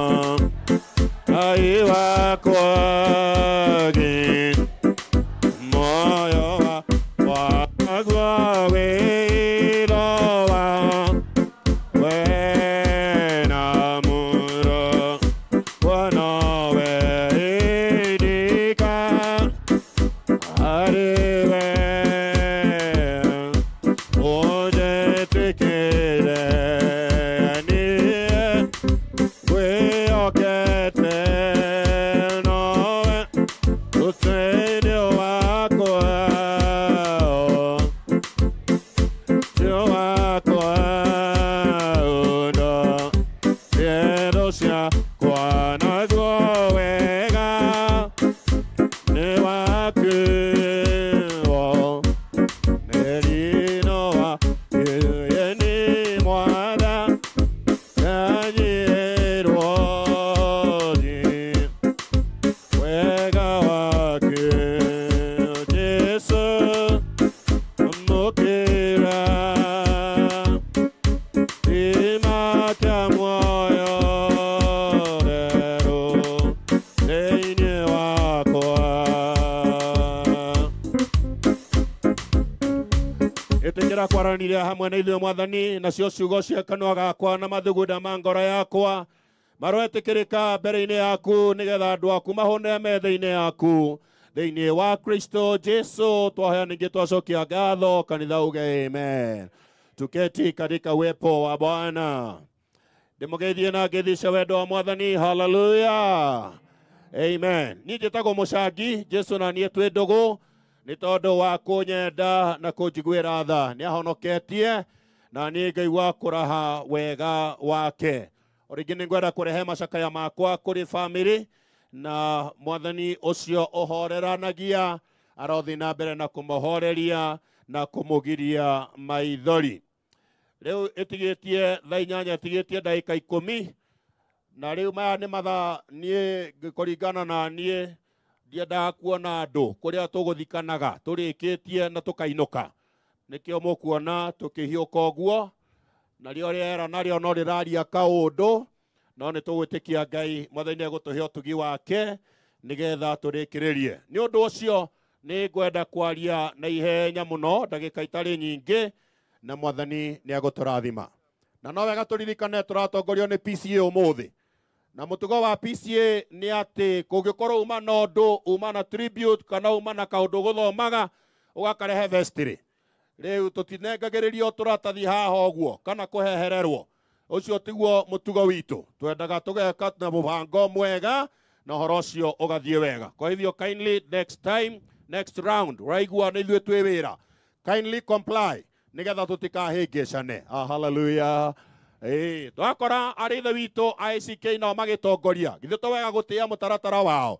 ai wakwagi moyo wakwa wĩrowa wena mũro wanawe idika harĩwe ũnjĩtĩkĩre niĩ gwĩokete nowe ũteithio wakwa ciakwa naguo wega nĩ waku merino wa yeni mwatha kanyirwo wega waku Jesu mukira ima kya moyo kwaranire hamwe na ithuĩ Mwathani, nacio ciugo cia kanua gakwa na mathuguda ma ngoro yakwa maroetikirika mbere-inĩ yaku, nĩgetha andũ aku mahone metha-inĩ yaku, thĩinĩ wa Kristo Jesu twahoya ningĩ twacokia ngatho, kanitha uge amen. Tuketi katika uwepo wa Bwana. Ndĩmũgeithie na ngeithi cia wendo wa Mwathani. Hallelujah. Amen. Niĩ njĩtagwo Mũcangi, Jesu na niĩ twĩ ndũgũ, nĩ tondũ wa kũnyenda na kũnjiguĩra tha. Nĩ ahonoketie na niĩ ngaigua kũraha wega wake. O rĩngĩ nĩ ngwenda kũrehe macakaya makwa kũrĩ bamĩrĩ, na Mwathani ũcio ũhoreranagia arothi na mbere na kũmũhoreria na kũmũgiria maithori. Rĩu ĩtigĩtie thaa 8, ĩtigĩtie ndagĩka 10, na rĩu maya nĩ mathaa niĩ kũringana na niĩ ndiendaga kuona andũ kũrĩa tũgũthikanaga tũrĩkĩtie na tũkainũka. Nĩkĩo mũkuona tũkĩhiũka ũguo, na rĩo rĩera narĩo no rĩraria kaũndũ, no nĩ tũgwĩtĩkia Ngai Mwathani egũtũhe ũtugi wake nĩgetha tũrĩkĩrĩrie. Nĩ ũndũ ũcio nĩ ngwenda kwaria na ihenya mũno ndagĩka itarĩ nyingĩ, na Mwathani nĩ egũtũrathima. Na no wega tũririkane tũratongorio nĩ PCA ũmũthĩ. Na mũtugo wa PCA nĩ atĩ kũngĩkorwo uma na ũndũ, uma na tribute kana uma na kaũndũ gũthomaga ũgakarehe vestry. Rĩu tũtinengagĩrĩrio tũratathi haha ũguo kana kũhehererwo. Ũcio tiguo mũtugo witũ. Twendaga tũgeka na mũbango mwega na ũhoro ũcio ũgathiĩ wega. Kwa hivyo kindly next time, next round, raigua nĩ ithuĩ twĩ wĩra. Kindly comply nĩgetha tũtikahĩngĩcane. Hallelujah. Twakora arĩ ithe witũ ICK nao magĩtongoria, githĩ to wega gũtĩĩa mũtaratara wao.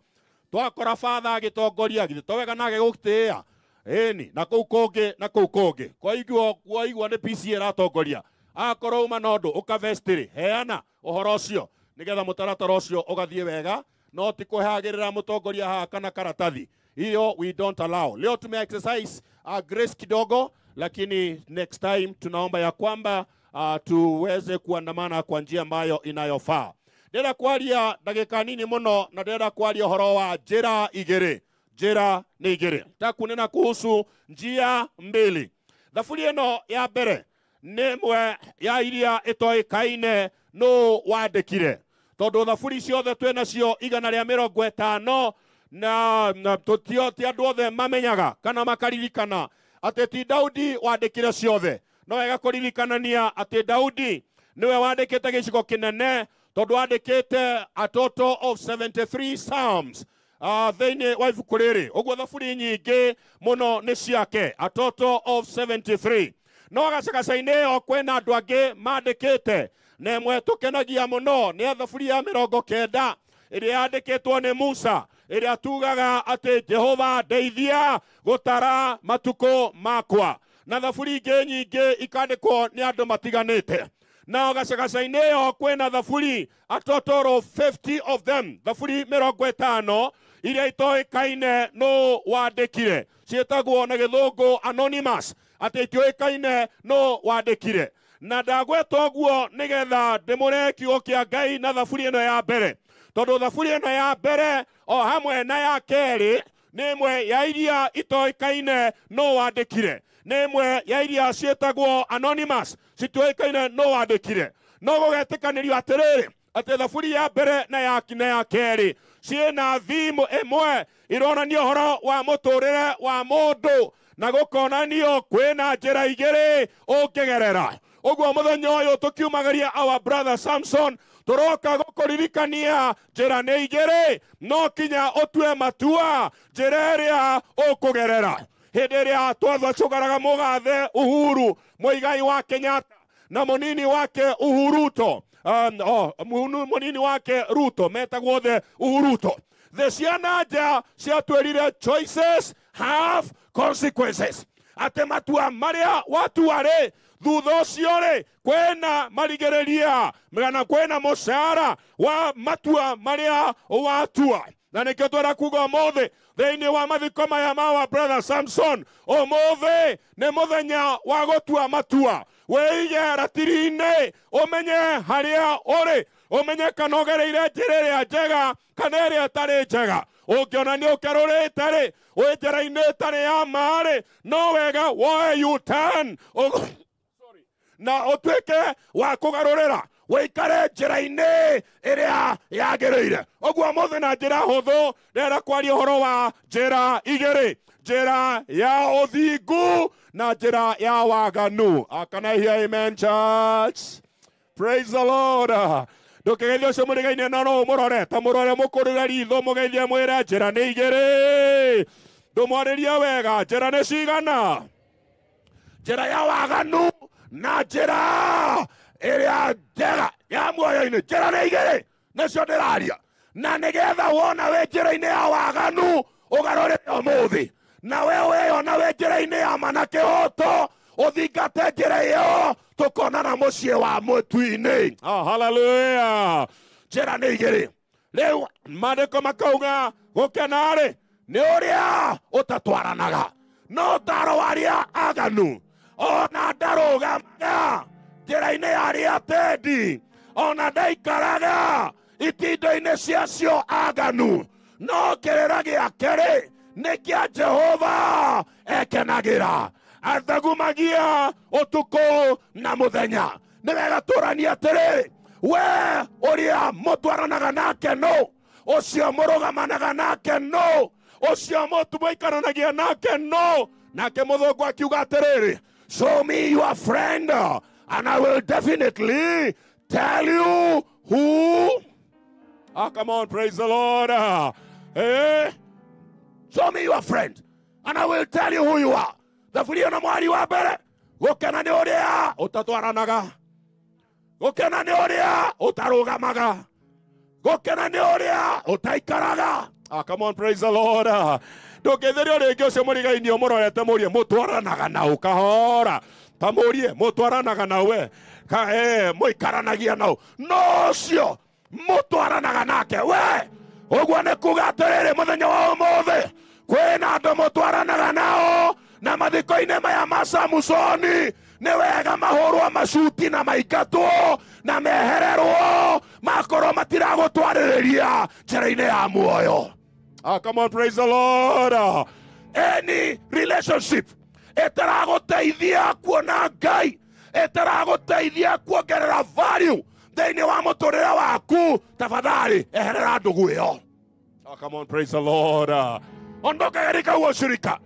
Twakora father agĩtongoria, githĩ to wega nake gũtĩĩa. Ĩni na kũu kũngĩ na kũu kũngĩ. Kwaigua nĩ PCA ratongoria. Akorwo uma na ũndũ ũkavestĩrĩ, heana ũhoro ũcio nĩgetha mũtaratara ũcio ũgathiĩ wega, no ti kũhagĩrĩra mũtongoria haha kana karatathi. Hiyo we don't allow. Leo tume exercise grace kidogo, lakini next time tunaomba ya kwamba tuweze kuandamana kwa njia ambayo inayofaa. Ndĩrenda kwaria ndagĩka nini mũno, na ndĩrenda kwaria ũhoro wa njĩra igĩrĩ. Njĩra nĩ igĩrĩ. Takunena kuhusu njia mbili. Thaburi ĩno ya mbere nĩ ĩmwe ya iria ĩtoĩkaine nũ wandĩkire. Tondũ thaburi ciothe twĩ nacio 150 na ti andũ othe mamenyaga kana makaririkana atĩ ti Daudi wandĩkire ciothe. No wega kũririkanania atĩ Daudi nĩwe wandĩkĩte gĩcigo kĩnene, tondũ wandĩkĩte a total of 73 psalms thĩinĩ wa ibuku rĩrĩ. Ũguo thaburi nyingĩ mũno nĩ ciake, a total of 73. No gacagaca-inĩ ĩyo kwĩna andũ angĩ mandĩkĩte, na ĩmwe tũkenagia mũno nĩ thaburi ya 90 ĩrĩa yandĩkĩtwo nĩ Musa, ĩrĩa tugaga atĩ Jehova ndeithia gũtara matukũ makwa. Na thaburi ingĩ nyingĩ ikandĩkwo nĩ andũ matiganĩte. Na gacagaca-inĩ ĩyo kwĩna thaburi a total of 50 of them, thaburi 50 iria itoĩkaine nũ wandĩkire, ciĩtagwo na gĩthũngũ anonymous, atĩ itiũĩkaine nũ wandĩkire. Na ndagweta ũguo nĩgetha ndĩmũre kiugo kĩa Ngai na thaburi ĩno ya mbere, tondũ thaburi ĩno ya mbere o hamwe na ya kerĩ nĩ ĩmwe ya iria itoĩkaine nũ wandĩkire, nĩ ĩmwe ya iria ciĩtagwo anonymous, citiũĩkaine nũ wandĩkire. No gũgetĩkanĩrio atĩrĩrĩ atĩ thaburi ya mbere na ya kerĩ ciĩna thimu ĩmwe ironania ũhoro wa mũtũrĩre wa mũndũ, na gũkonanio kwĩna njĩra igĩrĩ ũngĩgerera. Ũguo mũthenya ũyũ tũkiumagĩria our brother Samson, tũroka gũkũririkania njĩra nĩ igĩrĩ, no kinya ũtue matua njĩra ĩrĩa ũkũgerera. Hĩndĩ ĩrĩa twathacũgaraga mũgathe Uhuru Mũigai wa Kenyatta na mũnini wake Uhuruto, mũnini wake Ruto, metagwo the Uhuruto, the ciana nja ciatwĩrire choices have consequences. Atĩ matua marĩa watua-rĩ, thutha ũcio-rĩ kwĩna marigĩrĩria, kana kwĩna mũcara wa matua marĩa watua. Na nĩkĩo twenda kuga ũmũthĩ thĩinĩ wa mathiko maya ma wa brother Samson, ũmũthĩ nĩ mũthenya wa gũtua matua. Wĩige ratiri-inĩ, ũmenye harĩa ũrĩ, ũmenye kana ũgereire njĩra ĩrĩa njega kana ĩrĩa ĩtarĩ njega. Ũngĩona nĩ ũkerũrĩte rĩ, wĩ njĩra-inĩ ĩtarĩ ya ma rĩ, no wega woe U-turn na ũtuĩke wa kũgarũrĩra wĩikare njĩra-inĩ ĩrĩa yagĩrĩire. Ũguo mũthĩ na njĩra hũthũ ndĩrenda kwaria ũhoro wa njĩra igĩrĩ, njĩra ya ũthingu na njĩra ya waganu. Can I hear amen, church? Praise the Lord. Ndũkĩgeithia ũcio mũrigainie na no ũmũrore ta mũrore mũkũrĩre ritho mũgeithie mwĩre njĩra nĩ igĩrĩ. Ndũmwarĩrie wega, njĩra nĩ cigana? Njĩra ya waganu na njĩra ĩrĩa njega ya muoyo-inĩ, njĩra nĩ igĩrĩ, nĩcio ndĩraria. Na nĩgetha wona wĩ njĩra-inĩ ya waganu ũgarũrĩre ũmũthĩ, na we wĩona wĩ njĩra-inĩ ya ma na kĩhoto ũthingate njĩra ĩyo, tũkonana mũciĩ wa mũtu-inĩ. Hallelujah. Njĩra nĩ igĩrĩ. Rĩu maandĩko makauga gũkena-rĩ nĩ ũrĩa ũtatwaranaga no ũtaaro wa arĩa aganu, ona ndarũgamaga njĩra-inĩ ya arĩa atendi, ona ndaikaraga itindo-inĩ ciacio aganu, no kĩrĩra gĩake-rĩ nĩ kĩa Jehova ekenagĩra, athagumagia ũtukũ na mũthenya. Nĩ wega tũranie atĩrĩ, we ũrĩa mũtwaranaga nake no, ũcio mũrũgamanaga nake no, ũcio mũikaranagia nake no. Nake mũthũngũ akiuga atĩrĩrĩ, show me your friend and I will definitely tell you who. Come on, praise the Lord. Show me your friend and I will tell you who you are. Thaburia na mwari wa mbere, gũkena nĩ ũrĩa ũtatwaranaga, gũkena nĩ ũrĩa ũtarũgamaga, gũkena nĩ ũrĩa ũtaikaraga. Come on, praise the Lord. Ndũngĩtherio rĩngĩ ũcio mũrigainie ũmũrorete mũrie mũtwaranaga na ũkahora, ta mũrie mũtwaranaga na we mũikaranagia nao, no ũcio mũtwaranaga nake we. Ũguo nĩ kuga atĩrĩrĩ, mũthenya wa ũmũthĩ kwĩna andũ mũtwaranaga nao na mathiko-inĩ maya ma Samusoni nĩ wega mahũrwo macuti na maingatwo na mehererwo makorwo matiragũtwarĩrĩria njĩra-inĩ ya muoyo. Come on, praise the Lord. Any relationship ĩtaragũteithia kuona Ngai, ĩtaragũteithia kuongerera value thĩinĩ wa mũtũrĩre waku, tafadhali eherera ndũgũ ĩyo. Come on, praise the Lord. Ondoka katika ushirika.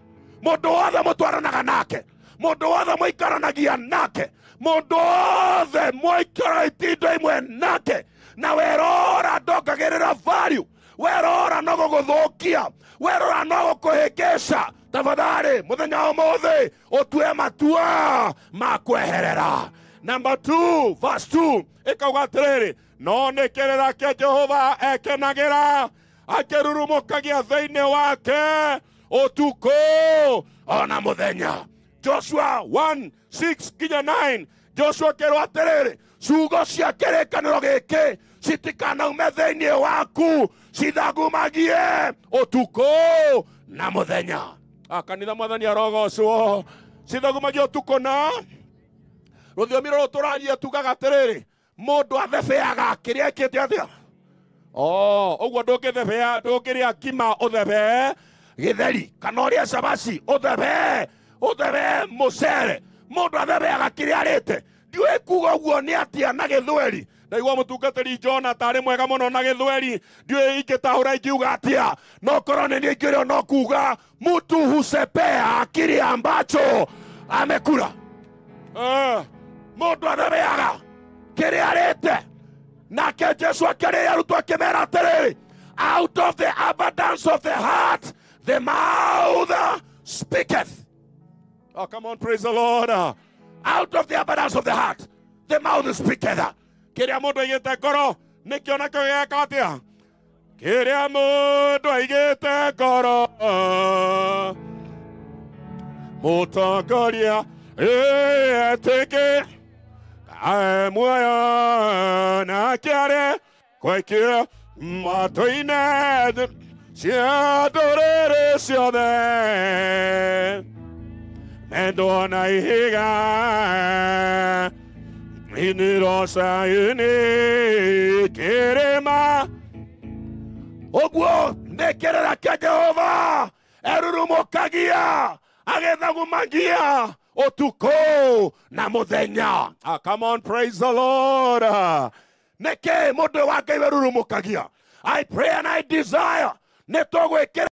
Mũndũ wothe mũtwaranaga nake, mũndũ wothe mũikaranagia nake, mũndũ wothe mũikara itindo imwe nake, na werora ndongagĩrĩra value, werora no gũgũthũkia, werora no gũkũhĩngĩca, tafadhali mũthenya ũmũthĩ ũtue matua ma kweherera. Number 2, verse 2, ĩkauga atĩrĩrĩ, no nĩ kĩrĩra kĩa Jehova ekenagĩra, akĩrurumũkagia thĩinĩ wake ũtukũ ona mũthenya. Joshua 1:6-9, Joshua kĩrwo atĩrĩrĩ, ciugo cia kĩrĩkanĩro gĩkĩ citikanaume thĩinĩ waku, cithagumagie ũtukũ na mũthenya. Kanitha Mwathani arogocwo. Cithagumagie ũtukũ na rũthiomi rũrũ tũraria tugaga atĩrĩrĩ, mũndũ athebeaga kĩrĩa ekĩte atĩa. Ũguo ndũngĩthebea, ndũngĩrĩa ngima ũthebe gĩtheri, kana ũrĩa cabaci ũthebe mũcere. Mũndũ athebeaga kĩrĩa arĩte. Ndiũĩ kuga ũguo nĩ atĩa na gĩthweri. Ndaigua mũtungatĩri Jona tarĩ mwega mũno na gĩthweri. Ndiũĩ ingĩtahũra ingiuga atĩa. No korwo nĩ niĩ ingĩrĩo no kuga mtu husepea kile ambacho amekula. Mũndũ athebeaga kĩrĩa arĩte. Nake Jesu akĩrĩa arutwo akĩmera atĩrĩrĩ, out of the abundance of the heart the mouth speaketh. Come on, praise the Lord. Out of the abundance of the heart the mouth speaketh. Kĩrĩa mũndũ aigĩte ngoro nĩkĩo nakĩo gĩgeka atĩa. Kĩrĩa mũndũ aigĩte ngoro mũtongoria etĩkĩ muoyo na kĩarĩ kwaikia matũ-inĩ cia ndũrĩrĩ ciothe, mendwo na ihiga inĩro Sayuni kĩrĩma. Ũguo nĩ Nekerera kia Jehova erurumukagia agethagumagia otuko na muthenya. Come on, praise the Lord. Neke mundu wa Ngai werurumukagia. I pray and I desire netogwekera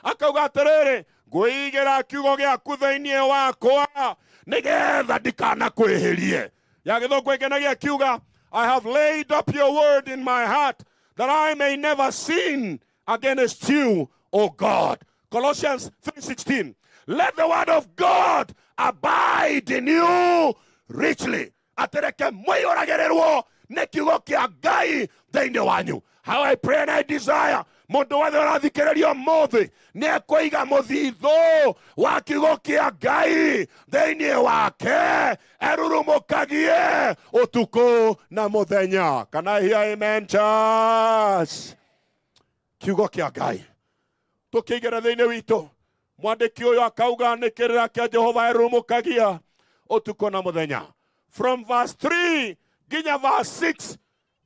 akauga atiriri ngwigira kiugo giaku thiini wakwa nigetha ndikanakwihirie. Ya githungu ingenagia kiuga, I have laid up your word in my heart that I may never sin against you, O God. Colossians 3:16. Let the word of God abide in you richly. Atereke mwiyoragererwo ne kiugo kia Ngai thiini wanyu. How I pray and I desire mundu wothe urathikiriria muthi ni ekuiga muthithu wa kiugo kia Ngai thiini wake erurumukagie utuku na muthenya. Can I hear amen, church? Kiugo kia Ngai tukiigera thiini witu, mwandiki uyu akauga nikirira kia Jehova erurumukagia utuku na muthenya. From verse 3 ginya verse 6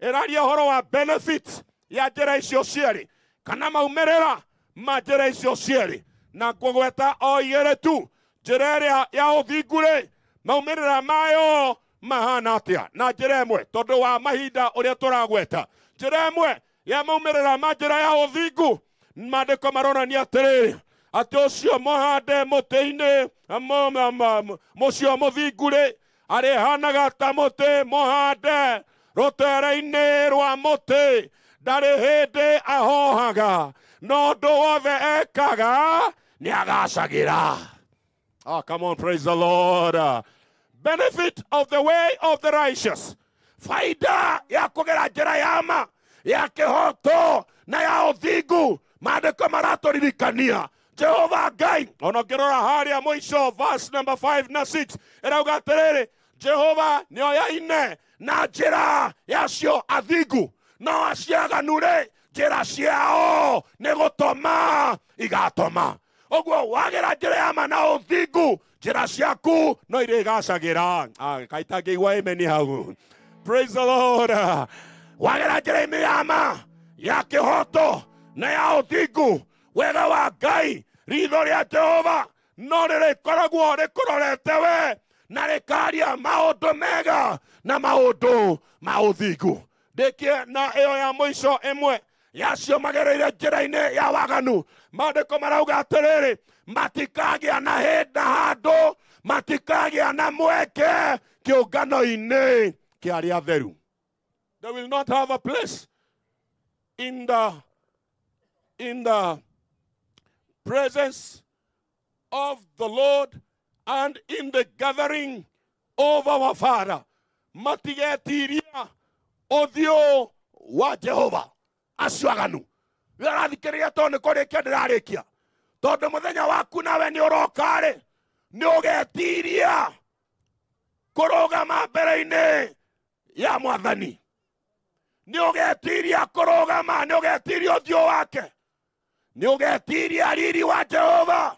iraria horo wa benefit ya njira icio cieri kana maumerera ma njira icio cieri, na kugweta o igere tu. Njira iria ya uthingure maumerera mayo mahana atia na njira imwe tondu wa mahinda uria turagweta. Njira imwe ya maumerera ma njira ya uthingu mandiko maronania atiriri ati ucio muhande muti-ini mucio muthingure arihanaga ta muti muhande rutere-ini rwa muti, ndari hindi ahohaga no ndu wothe ekaga ni agacagira. Come on, praise the Lord. Benefit of the way of the righteous, faida ya kugera njira ya ma ya kihoto na ya uthingu mandiko maraturirikania. Jehova Ngai ona ngirora haria mwisho verse number 5 na 6 irauga atiriri Jehova nioyaine na njira yacio athingu no aciaganure njira ciao ni gutoma igatoma. Oguo wagera njira ya ma na uthingu njira ciaku no irigacagira. Kaitangĩigua amen hau. Praise the Lord. Wagera njira ya ma ya kihoto na ya uthingu wega wa Ngai ritho ria Jehova no ririkoragwo rikurorete we na rikaria maundu mega na maundu ma uthingu. Ndikie na iyo ya mwisho imwe yacio magereire njira-ini ya waganu mandiko marauga atiriri matikagia na hinda handu matikagia na mweke kiungano-ini kia aria atheru. They will not have a place in the presence of the Lord and in the gathering of our Father. Matigetiria othio wa Jehova aciaganu. Wirathikiriria tondu kurikia ndirarikia tondu muthenya waku nawe ni urokari ni ugetiria kurugama mbere-ini ya Mwathani, ni ugetiria kurugama, ni ugetiria uthio wake, ni ugetiria riri wa Jehova,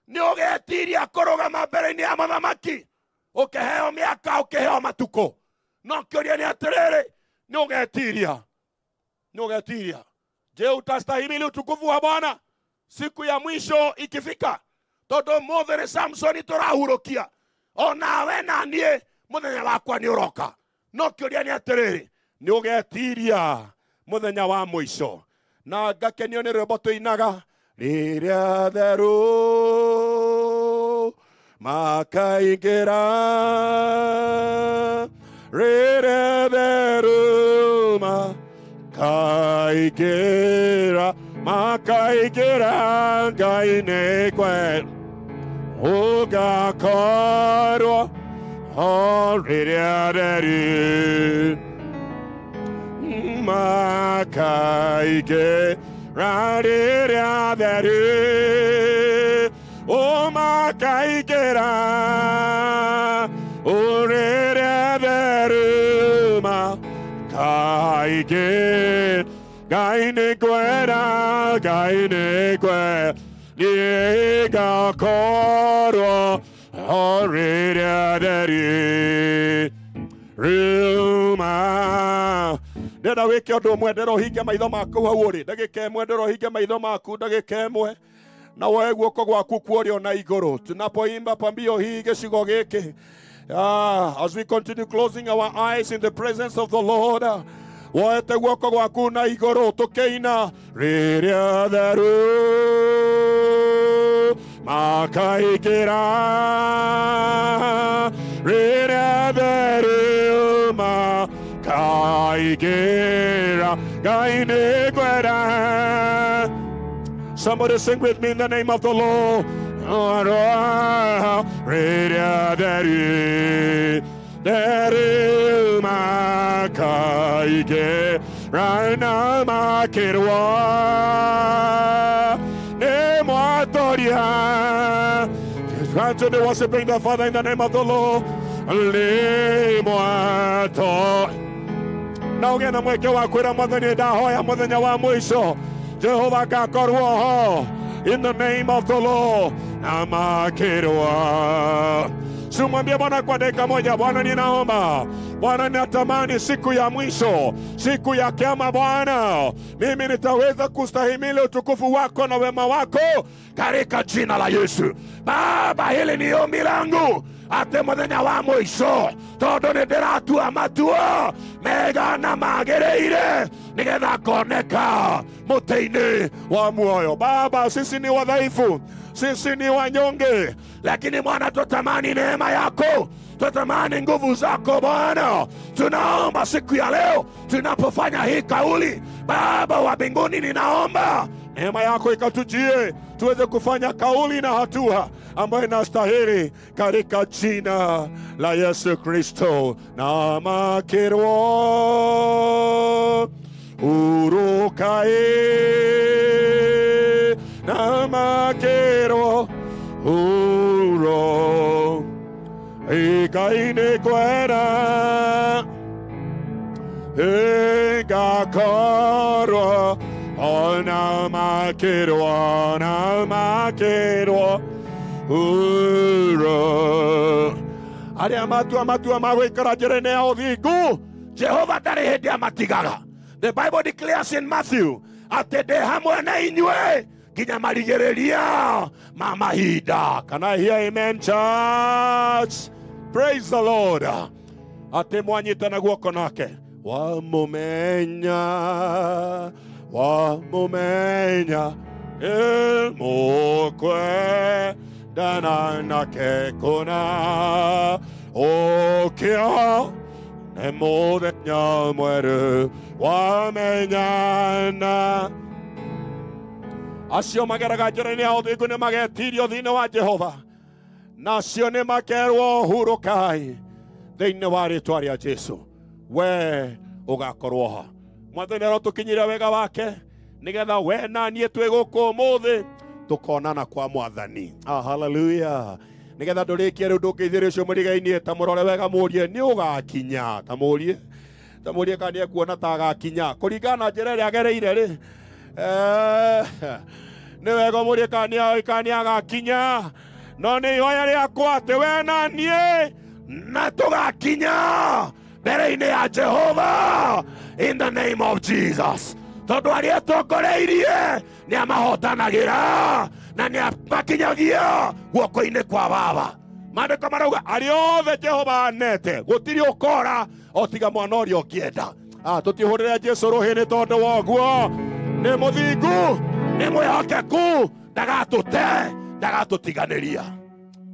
ni ugetiria kurugama mbere-ini ya muthamaki, ukiheo miaka ukiheo matuko. No kiuria ni atiriri ni ugetiria, ni ugetiria. Je, utastahimili utukufu wa Bwana siku ya mwisho ikifika? Tondu muthiri Samsoni turahurukia onawe na nie muthenya wakwa ni uroka. No kiuria ni atiriri ni ugetiria muthenya wa mwisho. Na ngakenio ni rwimbo tuinaga riria theru makaingira riria theru makaingira Ngai kwe ugakorwo riria theru makaingira riria theru makaingira riria theru makaingira Ngai ni kwe nigakorwo Ruma. Ndenda wike undu umwe, ndenda uhinge maitho maku hau uri, ndagika imwe ndenda uhinge maitho maku, ndagika imwe na woe guoko gwaku kuorio na iguru. Tunapoimba pambio hii gicigo giki, as we continue closing our eyes in the presence of the Lord, woete guoko gwaku na iguru, tukeina riria theru makaikira, riria theru makaikira, gaine kwera. Somebody sing with me in the name of the Lord. Riria theru makaike, raina makirwa ne mwatoria. Continue worshiping the Father in the name of the Lord. Le mwato. Na ugena mweke wa kwira mwathani ndahoya muthenya wa mwisho. Jehovah gakorwo ho in the name of the Lord. Namakirwa. Sumwambie Bwana kwa dakika moja, Bwana ninaomba, Bwana natamani siku ya mwisho, siku ya kiama Bwana, mimi nitaweza kustahimili utukufu wako na wema wako katika jina la Yesu. Baba, hili ni ombi langu ate muthenya wa mwisho, tondu nindiratua matua mega na magereire nigetha koneka muteini wa muoyo. Baba, sisi ni wadhaifu, sisi ni wanyonge, lakini Bwana tutamani neema yako, tutamani nguvu zako Bwana. Tunaomba siku ya leo tunapofanya hii kauli, Baba wa mbinguni, ninaomba neema yako ikatujie tuweze kufanya kauli na hatua ambayo inastahili katika jina la Yesu Kristo. Na makirwo urukae, na makirwo uro ikaine kwera igakorwo ona makirwo, na makirwo uro. Aria matua magwikara njira-ini ya uthingu, Jehova ndari hindi amatigaga. The Bible declares in Matthew ati ndi hamwe na inyue nginya marigiriria ma mahinda. Can I hear amen, church? Praise the Lord. Ati mwanyitana guoko nake, wamumenya ilmukwe dana nake kuna okio ne muthenya mweru wamenyana. Acio mageraga njĩra-inĩ ya ũthingu nĩ magetirio thĩinĩ wa Jehova, nacio nĩ makerwo hurukai thĩinĩ wa rĩĩtwa rĩa Jesu. We ũgakorwo ho. Mwathani arotũkinyĩria wega wake nigetha we na niĩ twĩ gũkũ ũmũthĩ tukonana kwa Mwathani. Hallelujah. Nigetha ndũrĩkie rĩu ndũngĩithĩria ũcio mũrigai-inĩ ta mũrore wega mũrie nĩ ũgakinya. Ta mũrie kana nĩ ekuona ta agakinya kũringana na njĩra ĩrĩa agereire rĩ. Nĩ wega mũrie kana nĩ agakinya, no nĩ ihoya rĩakwa atĩ we na niĩ na tũgakinya mbere-inĩ ya Jehova in the name of Jesus. Tondu arĩa tongoreirie nĩ amahotanagĩra na nĩ amakinyagia guoko-inĩ kwa Baba. Maandĩko marauga arĩa othe Jehova anete gũtirĩ ũkora o tiga mwana ũrĩa ũngĩenda. Tũtihũrĩre Jesu rũhĩ nĩ tondũ wa ũguo. Nĩ mũthingu, nĩ mwĩhokeku, ndagatũtiganĩria.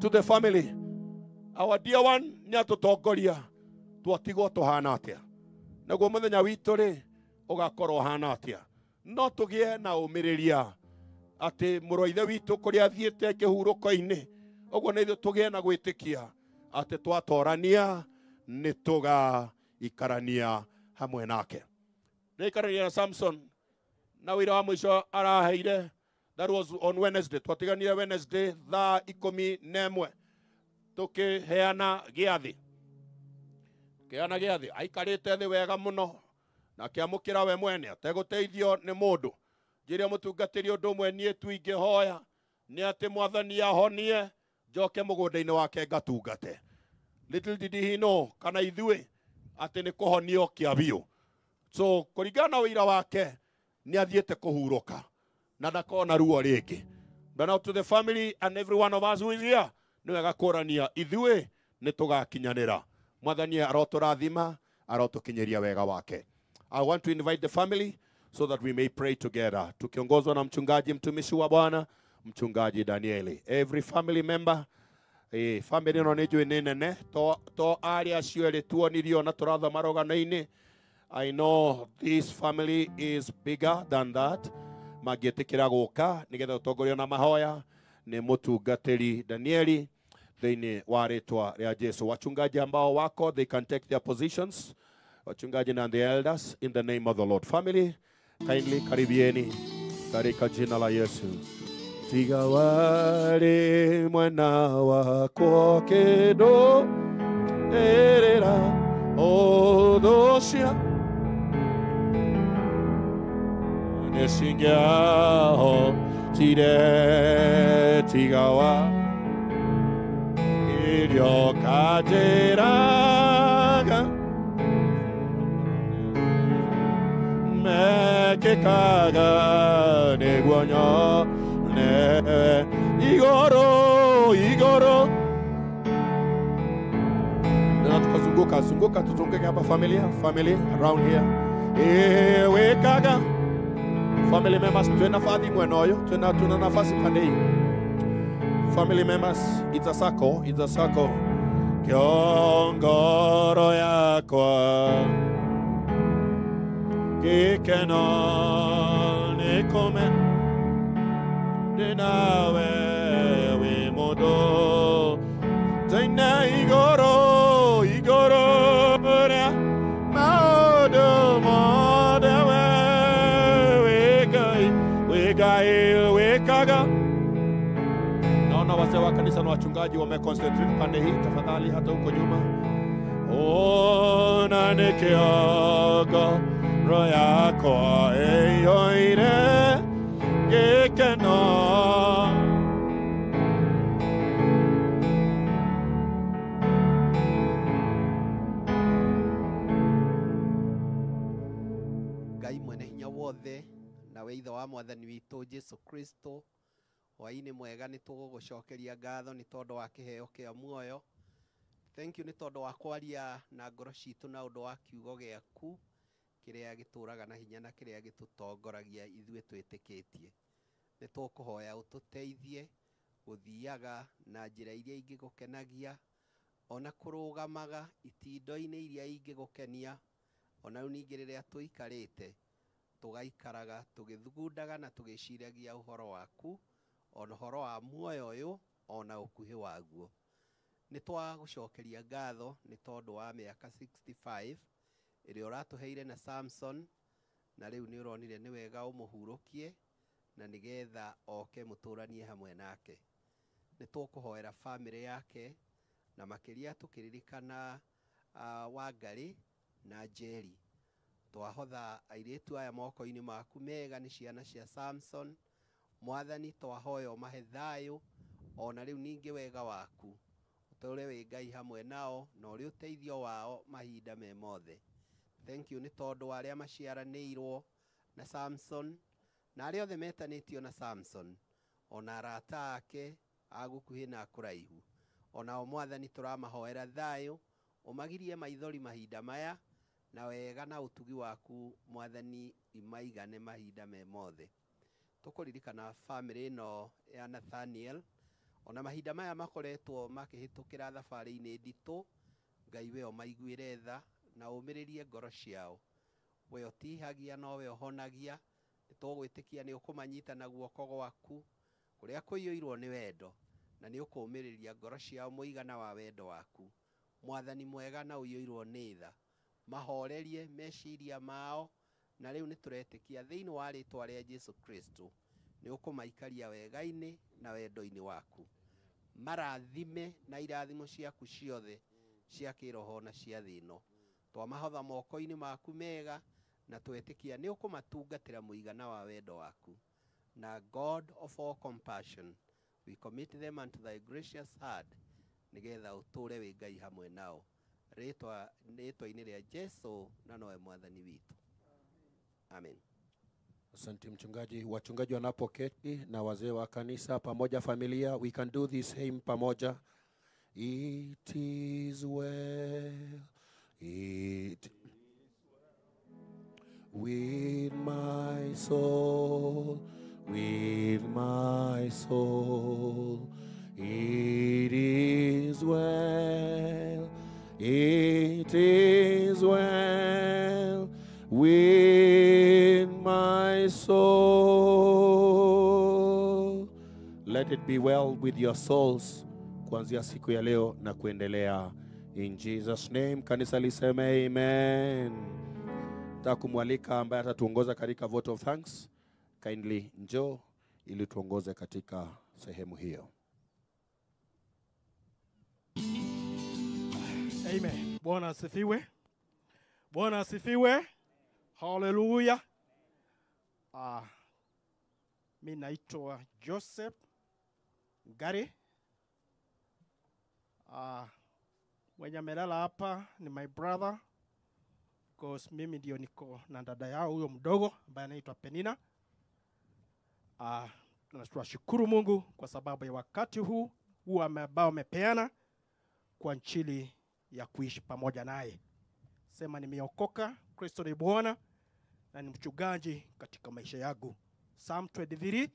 To the family, our dear one, nĩ atũtongoria twatigwo tũhana atĩa. Naguo mũthenya witũ rĩ ũgakorwo hana atĩa. No tũgĩe na ũmĩrĩria atĩ mũrũ wa ithe witũ kũrĩa athiĩte kĩhurũko-inĩ, ũguo nĩ ithuĩ tũgĩe na gwĩtĩkia atĩ twatorania nĩ tũgaikarania hamwe nake. Nĩaikarania na Samson na wĩra wa mũico araheire. That was on Wednesday. Twatiganire Wednesday thaa 11 tũkĩheana gĩathĩ. Kĩana gĩathĩ aikarĩte thĩ wega mũno na kĩamũkĩra we mwene ategũteithio nĩ mũndũ. Njĩrĩa mũtungatĩri ũndũ ũmwe niĩ tu ingĩhoya nĩ atĩ Mwathani ahonie njoke mũgũnda-inĩ wake ngatungate. Little did he know, kana ithuĩ atĩ nĩ kũhonio kĩa biũ. So kũringana na wĩira wake nĩ athiĩte kũhurũka na ndakona ruo rĩngĩ. But now to the family and every one of us who is here, nĩ wega kũrania ithuĩ nĩ tũgakinyanĩra. Mwathani arotũrathima, arotũkinyeria wega wake. I want to invite the family so that we may pray together. Tukiongozwa na mchungaji mtumishi wa Bwana, mchungaji Danieli. Every family member, family ĩno nĩ njũĩ nĩ nene, to arĩa acio erĩ tuonirio na tũrathoma rũgano-inĩ. I know this family is bigger than that. Magĩtĩkĩra gũka nĩgetha ũtongorio na mahoya nĩ mũtungatĩri Danieli thĩinĩ wa rĩtwa rĩa Jesu. Wachungaji ambao wako, they can take their positions. Wachungaji and the elders in the name of the Lord. Family, kindly karibieni katika jina la Yesu. Tiga wale mwana wako kedo erera odosia nesingiaho tire tigawa irio kajeraga mekekaga neguanyo ne igoro na tukazunguka tuzunguke hapa family around here wekaga family members tuna nafasi mwenoyo tuna nafasi pande hii family members it's a circle kiongoro yako kikeno nikome denawe we modo tena igoro maodo modewe wekaga. Naona wazee wa kanisa na wachungaji wameconcentrate pande hii, tafadhali hata huko nyuma. Ona nekeaga roho yako eyoire gekeno. Ngai mwene hinya wothe na we ithe wa mwathani witũ Jesu Kristo, hwaĩ-inĩ mwega nĩ tũgũgũcokeria ngatho nĩ tondũ wa kĩheo kĩa muoyo. Thank you nĩ tondũ wa kwaria na ngoro citũ na ũndũ wa kiugo gĩaku kĩrĩa gĩtũraga na hinya na kĩrĩa gĩtũtongoragia ithuĩ twĩtĩkĩtie. Nĩ tũkũhoya ũtũteithie gũthiaga na njĩra iria ingĩgũkenagia, ona kũrũgamaga itindo-inĩ iria ingĩgũkenia, ona rĩu ningĩ rĩrĩa tũikarĩte tũgaikaraga tũgĩthugundaga na tũgĩciragia ũhoro waku, ona ũhoro wa muoyo ũyũ ona ũkuhĩ waguo. Nĩ twagũcokeria ngatho nĩ tondũ wa mĩaka 65 ĩrĩa ũratũheire na Samson, na rĩu nĩ ũronire nĩ wega ũmũhurũkie na nĩgetha oke mũtũranie hamwe nake. Nĩ tũkũhoera family yake na makĩria tũkĩririkana Wangarĩ na Njeri. Twahotha airĩtu aya moko-inĩ maku mega nĩ ciana cia Samson. Mwathani twahoya ũmahe thayũ, ona rĩu ningĩ wega waku ũtũre wĩ Ngai hamwe nao na ũrĩ ũteithio wao mahinda me mothe. Thank you nĩ tondũ wa arĩa maciaranĩirwo na Samson na arĩa othe metanĩtio na Samson, ona arata ake agũkuhĩ na kũraihu. Onao Mwathani tũramahoera thayũ, ũmagirie maithori mahinda maya na wega na ũtugi waku Mwathani imaigane mahinda me mothe. Tũkũririkana family ĩno ya Nathaniel, ona mahinda maya makoretwo makĩhĩtũkĩra thabarĩ-inĩ nditũ. Ngai we ũmaiguĩre tha na ũmĩrĩrie ngoro ciao. We ũtihagia no we ũhonagia. Nĩ tũgwĩtĩkia nĩ ũkũmanyita na guoko gwaku kũrĩa kũiyũirwo nĩ wendo, na nĩ ũkũmĩrĩria ngoro ciao mũigana wa wendo waku. Mwathani mwega na ũiyũirwo nĩ tha, mahorerie meciria mao, na rĩu nĩ tũretĩkia thĩinĩ wa rĩtwa rĩa Jesu Kristo nĩ ũkũmaikaria wega-inĩ na wendo-inĩ waku. Marathime na irathimo ciaku ciothe cia kĩroho na cia thĩ ĩno. Twamahotha moko-inĩ maku mega na twetĩkia nĩ ũkũmatungatĩra mũigana wa wendo waku. Na God of all compassion, We commit them unto thy gracious hand, nigetha uture wi Ngai hamwe nao. Rĩtwa-inĩ rĩa Jesu na nowe mwathani witu. Amen. Asante mchungaji. Wachungaji wanapoketi na wazee wa kanisa pamoja, familia, we can do this hymn pamoja. It is well, it with my soul, with my soul. It is well, it is well with my soul. Let it be well with your souls kuanzia siku ya leo na kuendelea. In Jesus name, kanisa liseme amen. Takumwalika ambaye atatuongoza katika vote of thanks, kindly njoo ili tuongoze katika sehemu hiyo. Amen. Bwana asifiwe. Bwana asifiwe. Hallelujah. Mimi naitwa Joseph Ngari. Mwenye amelala hapa ni my brother, because mimi ndio niko na dada yao huyo mdogo ambaye anaitwa Penina. Tunashukuru Mungu kwa sababu ya wakati huu ambao amepeana kwa injili ya kuishi pamoja naye. Sema nimeokoka, Kristo ni Bwana na ni mchungaji katika maisha yangu. Psalm 23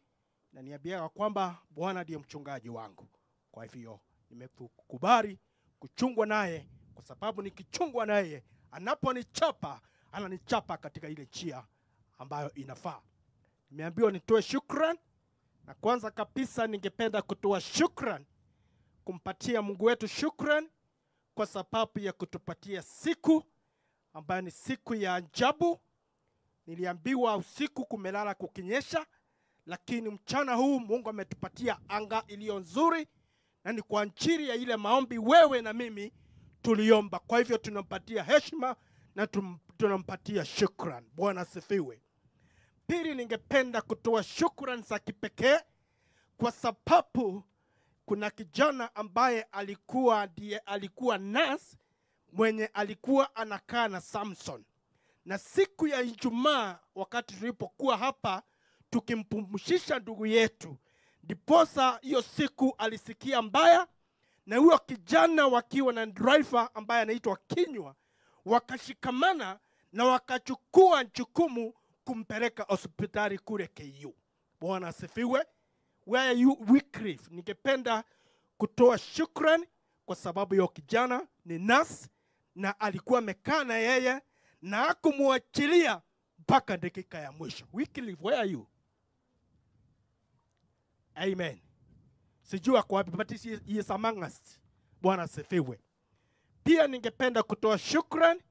na niambia kwamba Bwana ndiye mchungaji wangu. Kwa hivyo nimekubali kuchungwa naye, kwa sababu nikichungwa naye anaponichapa ananichapa katika ile njia ambayo inafaa. Nimeambiwa nitoe shukrani, na kwanza kabisa ningependa kutoa shukrani kumpatia Mungu wetu shukrani kwa sababu ya kutupatia siku ambayo ni siku ya ajabu. Niliambiwa usiku kumelala kukinyesha, lakini mchana huu Mungu ametupatia anga iliyo nzuri, na ni kwa ajili ya ile maombi wewe na mimi tuliomba. Kwa hivyo tunampatia heshima na tunampatia shukrani. Bwana asifiwe. Pili, ningependa kutoa shukrani za kipekee kwa sababu kuna kijana ambaye alikuwa nurse mwenye alikuwa anakaa na Samson. Na siku ya Ijumaa wakati tulipokuwa hapa tukimpumzisha ndugu yetu, ndiposa hiyo siku alisikia mbaya, na huyo kijana wakiwa na driver ambaye anaitwa Kinywa wakashikamana na wakachukua jukumu kumpeleka hospitali kule KU. Bwana asifiwe. Where are you Wycliffe? Ningependa kutoa shukrani kwa sababu hiyo kijana ni nurse na alikuwa amekaa na yeye na hakumwachilia mpaka dakika ya mwisho. Wycliffe, where are you? Amen. Sijua kwa wapi, but he is among us. Bwana asifiwe. Pia ningependa kutoa shukrani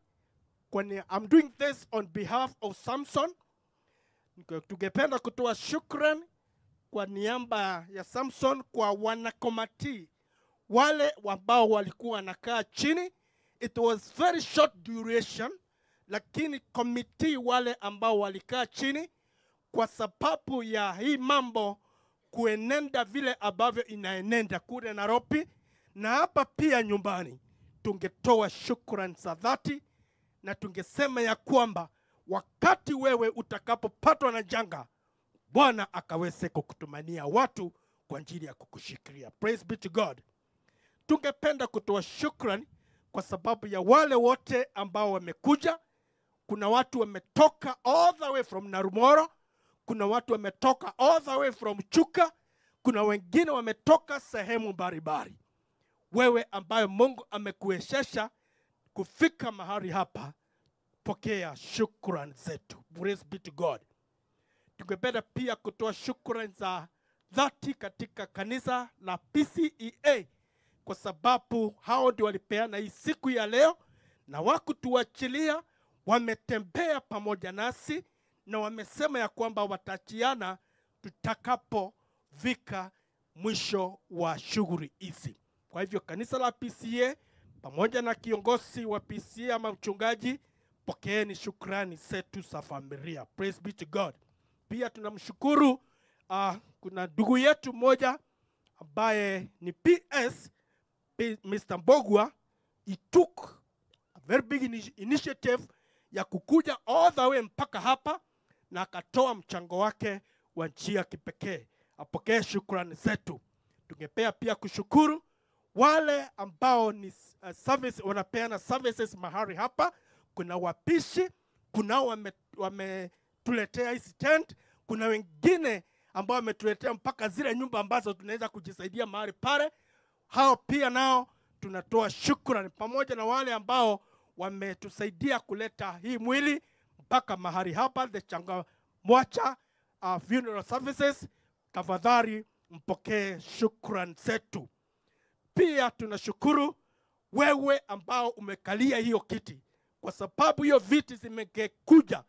kwani I'm doing this on behalf of Samson. Tungependa kutoa shukrani kwa niaba ya Samson kwa wanakomati wale ambao walikuwa wanakaa chini. It was very short duration, lakini committee wale ambao walikaa chini kwa sababu ya hii mambo kuenenda vile ambavyo inaenenda kule Nairobi na hapa pia nyumbani, tungetoa shukrani za dhati na tungesema ya kwamba wakati wewe utakapopatwa na janga, Bwana akaweze kukutumania watu kwa ajili ya kukushikilia. Praise be to God. Tungependa kutoa shukrani kwa sababu ya wale wote ambao wamekuja. Kuna watu wametoka all the way from Narumoro, kuna watu wametoka all the way from Chuka, kuna wengine wametoka sehemu mbalimbali. Wewe ambaye Mungu amekuwezesha kufika mahali hapa, pokea shukrani zetu. Praise be to God. Tungependa pia kutoa shukrani za dhati katika kanisa la PCEA kwa sababu hao ndio walipeana hii siku ya leo na wakutuachilia, wametembea pamoja nasi na wamesema ya kwamba watachiana tutakapofika mwisho wa shughuli hizi. Kwa hivyo kanisa la PCEA pamoja na kiongozi wa PCEA ama mchungaji, pokeeni shukrani zetu za familia. Praise be to God. Pia tunamshukuru kuna ndugu yetu mmoja ambaye ni PS, Mr. Mbogwa, he took a very big initiative ya kukuja all the way mpaka hapa na akatoa mchango wake wa njia kipekee. Apokee shukrani zetu. Tungepea pia kushukuru wale ambao ni service, wanapeana services mahali hapa. Kuna wapishi, kuna wametuletea hizi tent, kuna wengine ambao wametuletea mpaka zile nyumba ambazo tunaweza kujisaidia mahali pale. Hao pia nao tunatoa shukrani, pamoja na wale ambao wametusaidia kuleta hii mwili mpaka mahali hapa, the Changamwacha Funeral Services. Tafadhali mpokee shukrani zetu. Pia tunashukuru wewe ambao umekalia hiyo kiti, kwa sababu hiyo viti zimekuja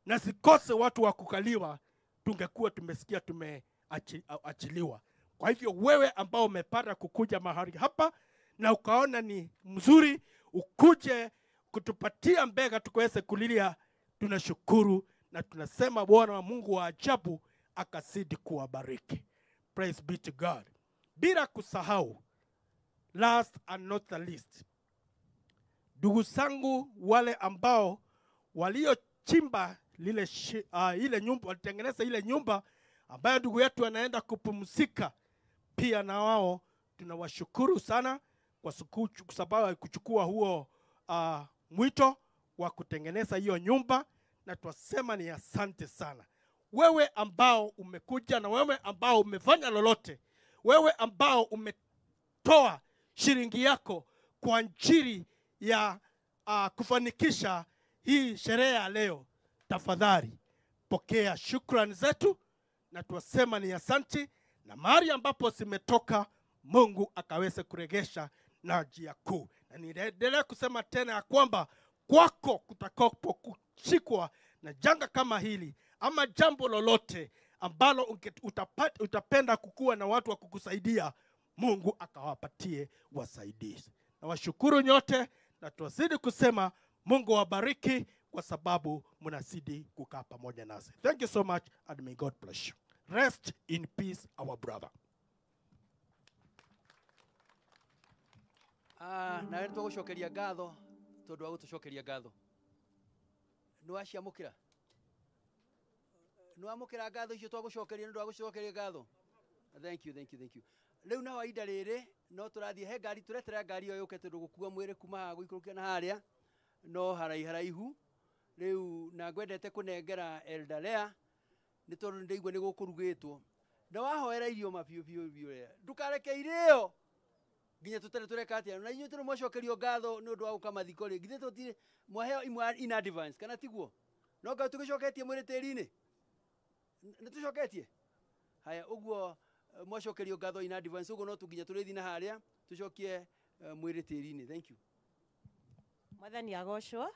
na sikose watu wa kukaliwa, tungekuwa tumesikia tumeachiliwa. Kwa hivyo wewe ambao umepata kukuja mahali hapa na ukaona ni mzuri ukuje kutupatia mbega tukaweze kulilia, tunashukuru na tunasema Bwana wa Mungu wa ajabu akazidi kuwabariki. Praise be to God. Bila kusahau, last and not the least, ndugu zangu wale ambao waliochimba ile nyumba, walitengeneza ile nyumba ambayo ndugu yetu anaenda kupumzika, pia na wao tunawashukuru sana kwa sababu ya kuchukua huo mwito wa kutengeneza hiyo nyumba, na twasema ni asante sana. Wewe ambao umekuja na wewe ambao umefanya lolote, wewe ambao umetoa shilingi yako kwa ajili ya kufanikisha hii sherehe ya leo, tafadhali pokea shukrani zetu na twasema ni asante, na mahali ambapo zimetoka Mungu akaweze kuregesha na njia kuu. Na niendelee kusema tena ya kwamba kwako kutakapo kushikwa na janga kama hili ama jambo lolote ambalo utapenda kukuwa na watu wa kukusaidia, Mungu akawapatie wasaidizi. Na washukuru nyote na tuwazidi kusema Mungu wabariki kwa sababu mnazidi kukaa pamoja nasi. Thank you so much and may God bless you. Rest in peace, our brother. Na wewe tugushokeria ngatho tondu wa gutushokeria ngatho. Nwaciamukira ngatho icio twagushokeria ndu wa gushokeria ngatho. Thank you. Riu na waida riri no turathie he ngari, turetera ngari yo yuke tondu gukua mwiri kuma ha guikurukia na haria no haraihu. Riu na ngwendete kunengera Elder Lea ni tondu ndeigua ni gukurugitwo na wahoera irio mabiu ndukareke irio nginya tutare tureka atia na inyu turu mwashokerio ngatho ni undu wa gukamathiko ri ngithe tutire mwaheo imwe in advance kana tiguo no nga tugishoketie mwiri tiri-ini ni tushoketie haya uguo mwashokerio ngatho in advance uguo no tunginya turithi na haria tushokie mwiri tiri-ini. Thank you. Mwathani agocwo.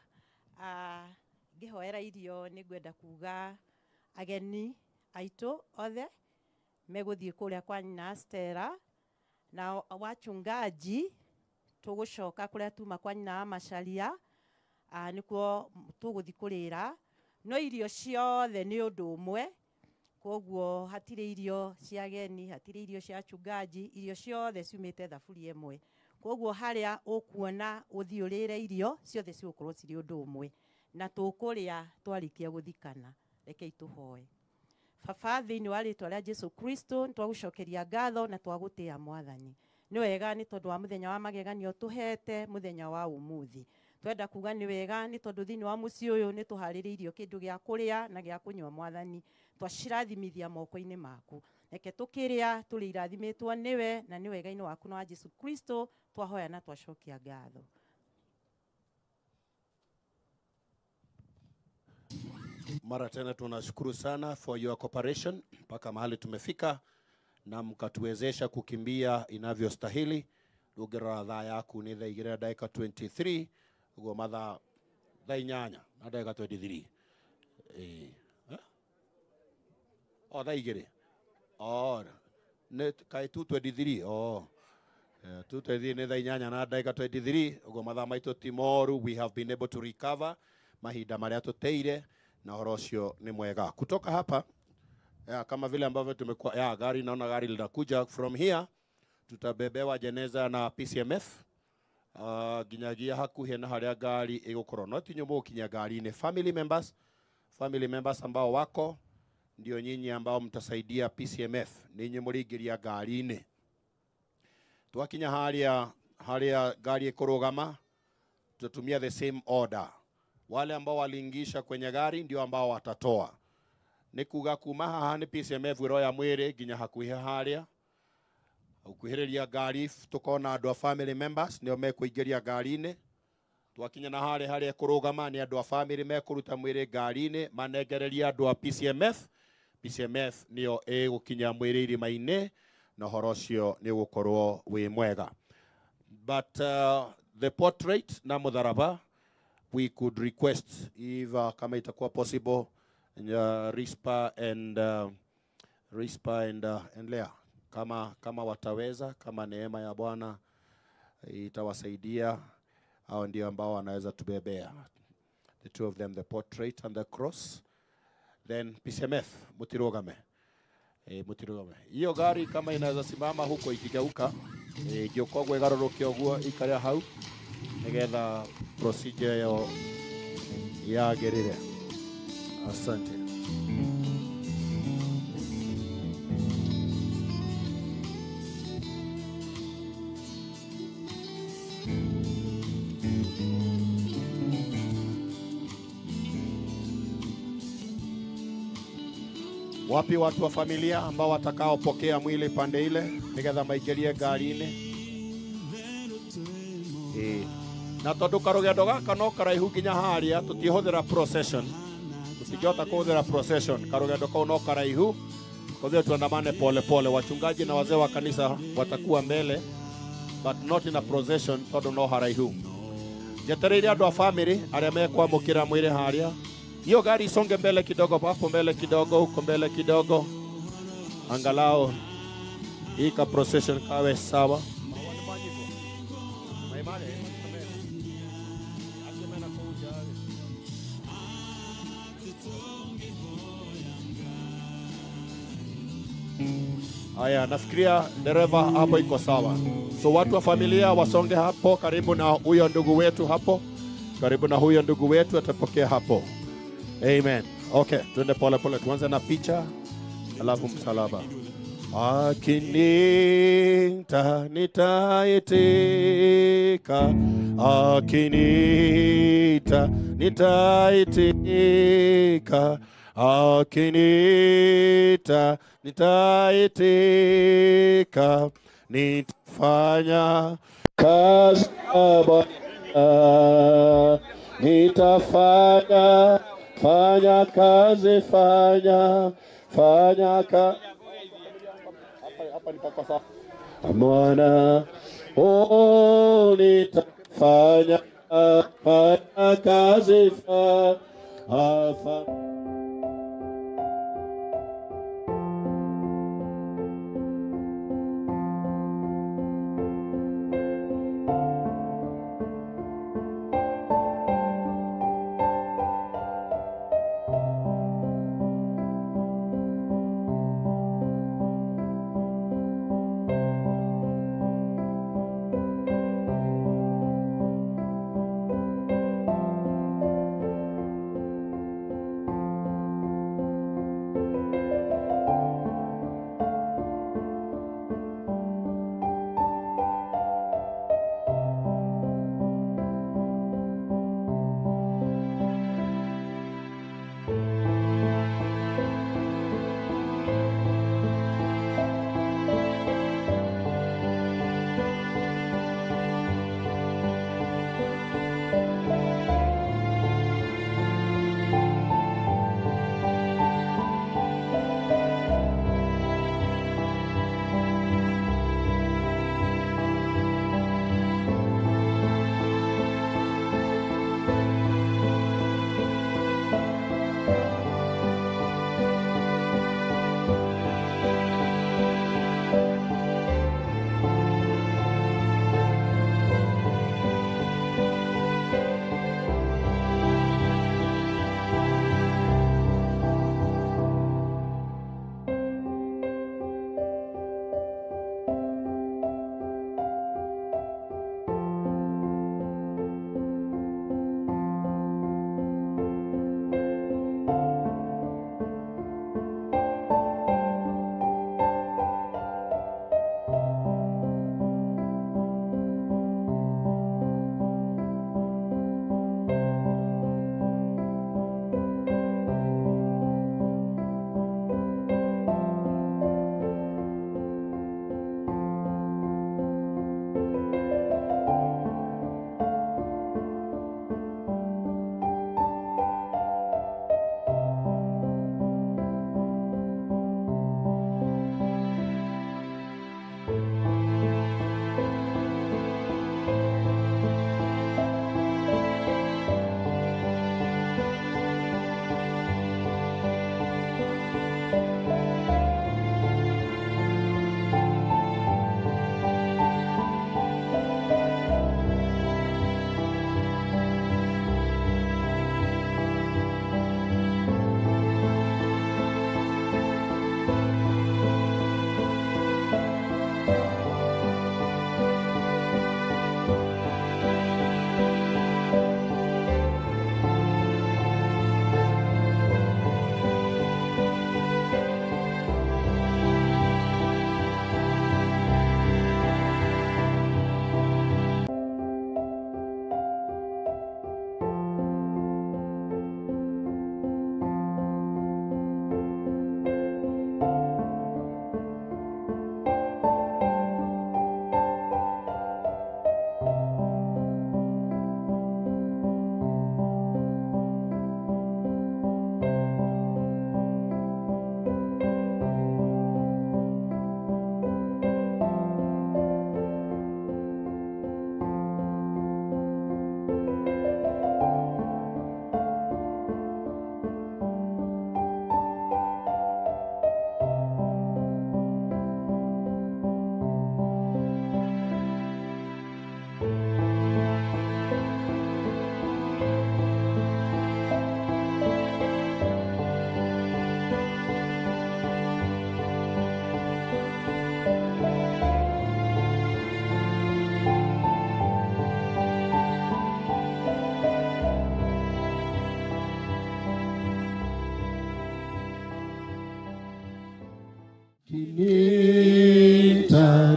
Ngihoera irio ni ngwenda kuga ageni aitu othe meguthie kuria kwa nyina Stella na wachungaji tugucoka kuria tuma kwa nyina Macharia nikuo tuguthi kurira no irio ciothe ni undu umwe, koguo hatire irio cia ageni, hatire irio cia chungaji, irio ciothe ciumite thaburi imwe, koguo haria ukuona uthiurire irio ciothe cigukorwo ciri undu umwe na tukuria twarikia guthikana. Rekei tuhoe. Baba, thiini wa ritwa ria Jesu Kristo twagucokeria ngatho na twagutia Mwathani. Ni wega ni tondu wa muthenya wa mageganio tuhete muthenya wa umuthi. Twenda kuga ni wega ni tondu thiini wa muci uyu ni tuhaririirio kindu gia kuria na gia kunywa Mwathani. Twacirathimithia moko-ini maku. Reke tukiria turi irathimitwo niwe na ni wega-ini waku na wa Jesu Kristo twahoya na twacokia ngatho. Mara tena tunashukuru sana for your cooperation mpaka mahali tumefika na mkatuwezesha kukimbia inavyostahili. Rugera thaa yaku ni thaa 2:23 ugo mathaa thaa 8 na dakika 23 thaa 2 ne kai 2:23 2:23 ni thaa 8 na dakika 23 ugo mathaa maitu timoru. We have been able to recover mahinda maria tuteire na horosio ni mwega. Kutoka hapa kama vile ambavyo tumekuwa gari, naona gari linakuja from here tutabebewa jeneza na PCMF ginyagia hakuhĩ na harĩa ngari ĩgũkorwo. No ti nyumu kinya ngari-inĩ. Family members ambao wako ndio nyinyi ambao mtasaidia PCMF, ninyi mũringĩria ngari-inĩ. Twakinya harĩa ngari ĩkũrũgama, tutatumia the same order. Wale ambao waliingisha kwenye gari ndio ambao watatoa. Nĩ kuga kuma haha nĩ PCMF wĩra ya mwĩrĩ nginya hakuhĩ harĩa ukuhĩrĩria ngari, tukona andũ a family members nĩo mekũingĩria ngari-inĩ. Twakinya na harĩa kũrũgama nĩ andũ a family mekũruta mwĩrĩ ngari-inĩ manengereria andũ a PCMF. PCMF nĩyo ĩgũkinya mwĩrĩ irima-inĩ na ũhoro ũcio nĩ ũgũkorwo wĩ mwega. But the portrait na mũtharaba, we could request if kama itakuwa possible Rispa and Lea kama wataweza, kama neema ya Bwana itawasaidia, hao ndio ambao wanaweza tubebea. The two of them, the portrait and the cross. Then PCMF mutirogame. Mutirogame. Hiyo gari kama inaweza simama huko ikigeuka, giokogwe garoroke oguo ikaria hau nigetha procedure yo yagerire. Asante. Wapi watu wa familia ambao watakaopokea mwili pande ile nigetha maigerie ngari-inĩ? Na tondu karugendo gaka no karaihu nginya haria tutihũthĩra procession, tutingĩhota kũhũthĩra procession. Karugendo kau no karaihu, kwa hivyo tuandamane pole pole. Wachungaji na wazee wa kanisa watakuwa mbele, but not in a procession tondu no haraihu. Njetereire andũ a family arĩa mekwamũkĩra mwĩrĩ haria. Hiyo gari isonge mbele kidogo, hapo mbele kidogo, huko mbele kidogo. Angalau hii ka procession kawe sawa. Aya, nafikiria dereva hapo iko sawa. So watu wa familia wasonge hapo karibu na huyo ndugu wetu hapo. Karibu na huyo ndugu wetu atapokea hapo. Amen. Okay, tuende pole pole. Tuanze na picha alafu msalaba. Akinita nitaitika, akinita nitaitika, akinita nitaitika, nitafanya kazi ya Bwana, nitafanya kazi, fanya kazi. Hapa ni pako sawa. Bwana, nitafanya kazi, fanya.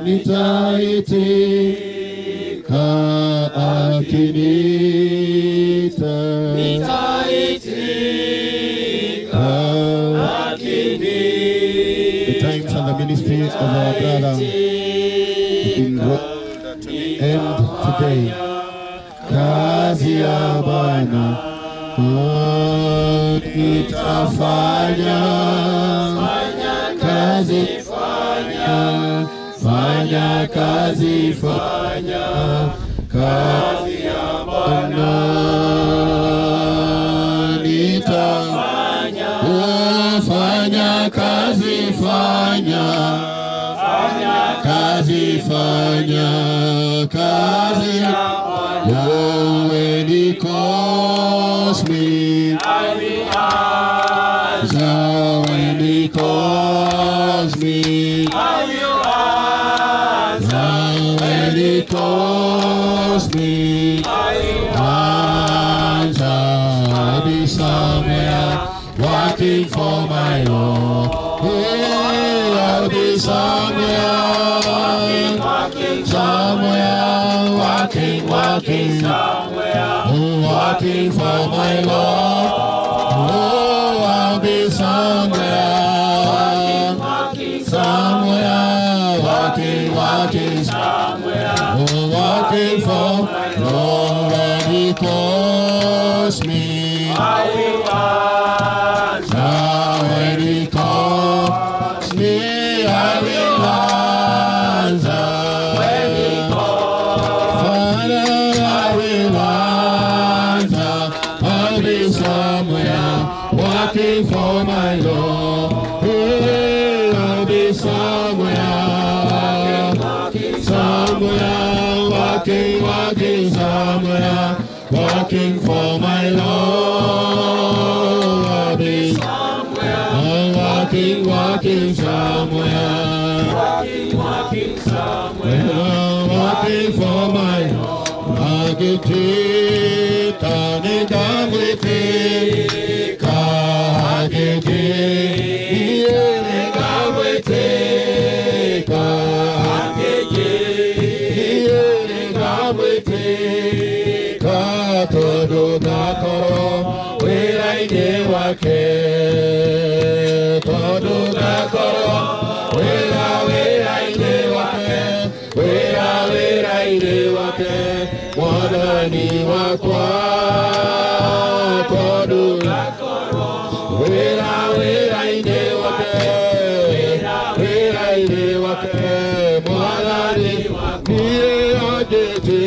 nitaitika akiniita. The times and the ministry of our brother in rolled to end today. Kazi ya Bwana nitafanya, kazi fanya kazi, fanya kazi ya Bwana nitafanya, fanya kazi, fanya kazi, fanya kazi ya Bwana. When he calls me, I will answer. When he calls me, I will answer. When he calls me, I will answer. I'll be somewhere working for my Lord. Hey, I'll be somewhere working somewhere, working for my Lord. Oh, I'll be somewhere working somewhere, working for my Lord. When he calls me, I will answer. When he calls me, I will answer. When he calls, Father, I will answer. I'll be somewhere working for my Lord. Hey, I'll be somewhere working somewhere, working for my Lord. I'll be somewhere working somewhere, working for my Agitita, Negaviteka, Negaviteka, todo gakoro, wera ide wake, todo gakoro, wera ide wake, wera ide wake, mwadani wakwa, todo gakoro, wera ide wake, wera ide wake, mwadani niye ajete.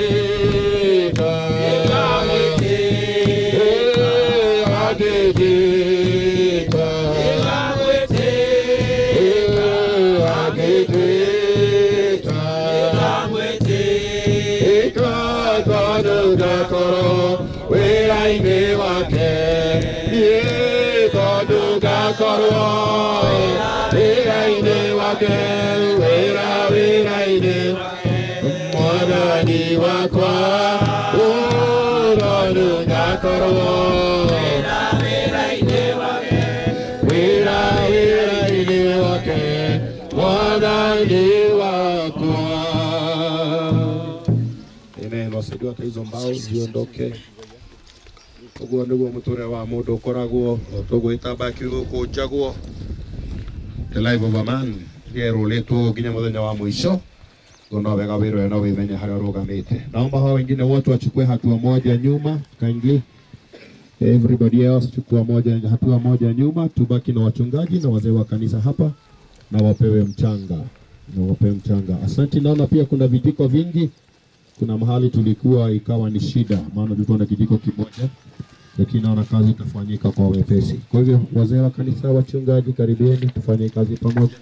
Amen. Wasaidiwa hata hizo mbao ziondoke. Uguo niguo muture wa mundu ukoragwo tugwita baki guku njaguo. The life of a man rieruletwo nginya muthenya wa mwisho. No wega wiro na wimenye haria rugamite. Naomba hao wengine wote wachukue hatua moja nyuma kindly. Everybody else chukua hatua moja nyuma, tubaki na wachungaji na wazee wa kanisa hapa na wapewe mchanga. Asante. Naona pia kuna vijiko vingi. Kuna mahali tulikuwa ikawa ni shida, maana tulikuwa na kijiko kimoja, lakini naona kazi itafanyika kwa wepesi. Kwa hivyo wazee wa kanisa, wachungaji, karibieni tufanye kazi pamoja.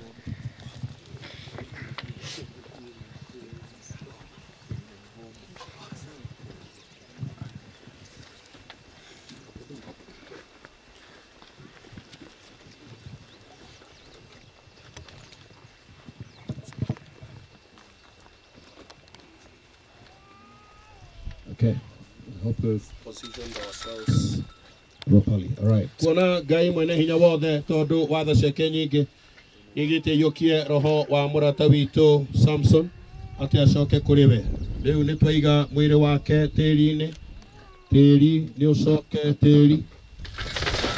Okay, I hope we've positioned ourselves properly. All right. Kuona gai mwene hinya wothe tondu watho ciake nyingi nigitiyukie roho wa murata witu Samson ati acoke kuri we. Riu ni twaiga mwiri wake tiri-ini, tiri ni ucoke tiri,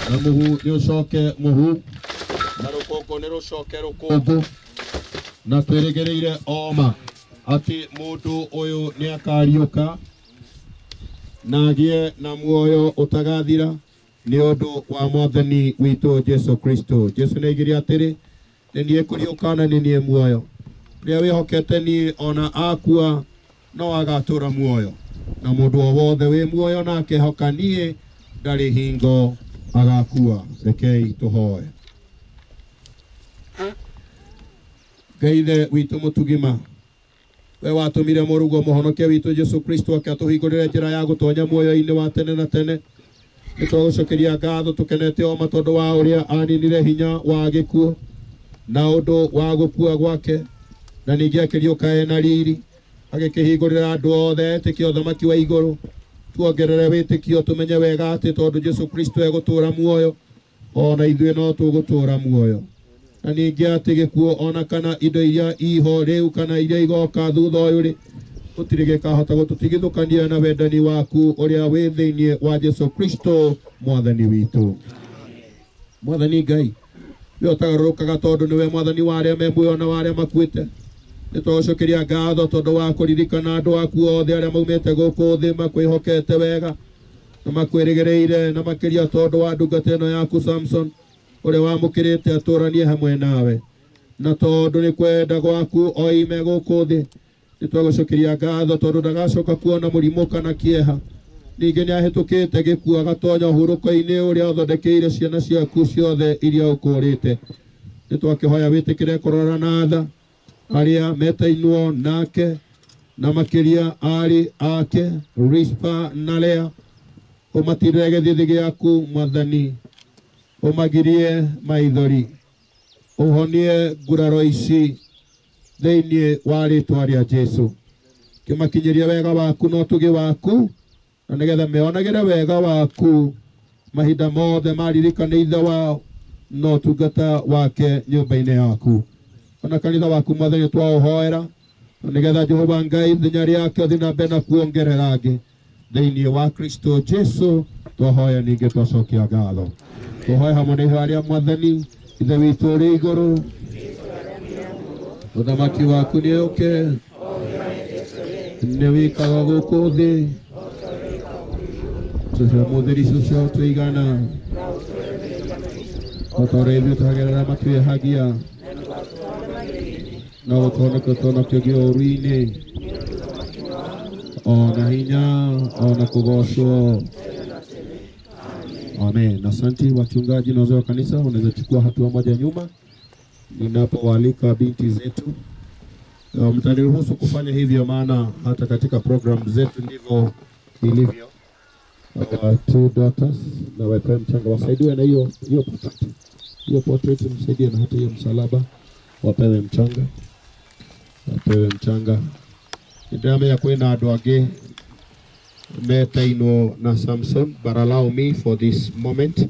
na muhu ni ucoke muhu, na rukungu ni rucoke rukungu, na twirigireire oma ati mundu uyu ni akariuka na agie na muoyo utagathira ni undu wa mwathani witu Jesu Kristo. Jesu neigiria atiri ni nie kuriuka na ni nie muoyo, ria wihokete ni ona akua no agatura muoyo, na mundu o wothe wi muoyo na akehoka nie ndari hingo agakua. Rekei tuhoe. Ngai witu mutugima, we watumire murugo muhonokia witu Jesu Kristo akatuhingurira njira ya gutonya muoyo-ini wa tene na tene. Nitwagucokeria ngatho tukenete o matondu wa uria aninire hinya wa gikuo na undu wa gukua gwake, na ningi akiriuka ena riri agikihingurira andu othe etikio uthamaki wa iguru. Tuongerere witikio tumenye wega ati tondu Jesu Kristo egutura muoyo, ona ithuĩ no tugutura muoyo, na ningi ati gikuo ona kana indo iria iho riu kana iria igoka thutha uyu ri gutiri gikahota gututigithukania na wendani waku uria wi thiini wa Jesu Kristo mwathani witu. Mwathani Ngai, we utagarurukaga tondu niwe mwathani wa aria me muoyo na wa aria makuite. Nitwagucokeria ngatho tondu wa kuririkana andu aku othe aria maumite guku thi makwihokete wega na makwirigireire, na makiria tondu wa ndungata ino yaku Samson uria wamukirite aturanie hamwe nawe, na tondu ni kwenda gwaku oime guku thi nitwagucokeria ngatho tondu ndagacoka kuona murimu kana kieha. Ningi niahitukite gikuo agatonya uhuruko-ini uria uthondekeire ciana ciaku ciothe iria ukurite. Nitwakihoya witikire kurora na tha aria metainwo nake na makiria ari ake Rispa na Lea, umatirire githithi giaku Mwathani, umagirie maithori, uhonie nguraro ici thiini wa ritwa ria Jesu. Kimakinyiria wega waku no tugi waku, na nigetha meonagire wega waku mahinda mothe maririkane ithe wao no tungata wake nyumba-ini yaku. Ona kanitha waku Mwathani twauhoera, na nigetha Jehova Ngai ithenya riake uthi na mbere na kuongerera angi thiini wa Kristo Jesu. Twahoya ningi twacokia ngatho, twahoya hamwe na aria Mwathani ithe witu uri iguru, uthamaki waku ni uke ni wikaga guku thi tucio muthiri tucio twigana otore ithuĩ twagerera matwĩhagia na gũtoneka tonakio gĩũru-inĩ ona hinya ona kũgocwo. Amen. Asante wachungaji na wazee wa kanisa, wanaweza chukua hatua moja nyuma ninapowaalika binti zetu. Mtaniruhusu kufanya hivyo maana hata katika program zetu ndivyo ilivyo. Our two daughters na wapewe mchanga, wasaidiwe na hiyo portrait, msaidie na hata hiyo msalaba, wapewe mchanga, wapewe mchanga. Ndame ya kwena andu angi metainwo na Samson, but allow me for this moment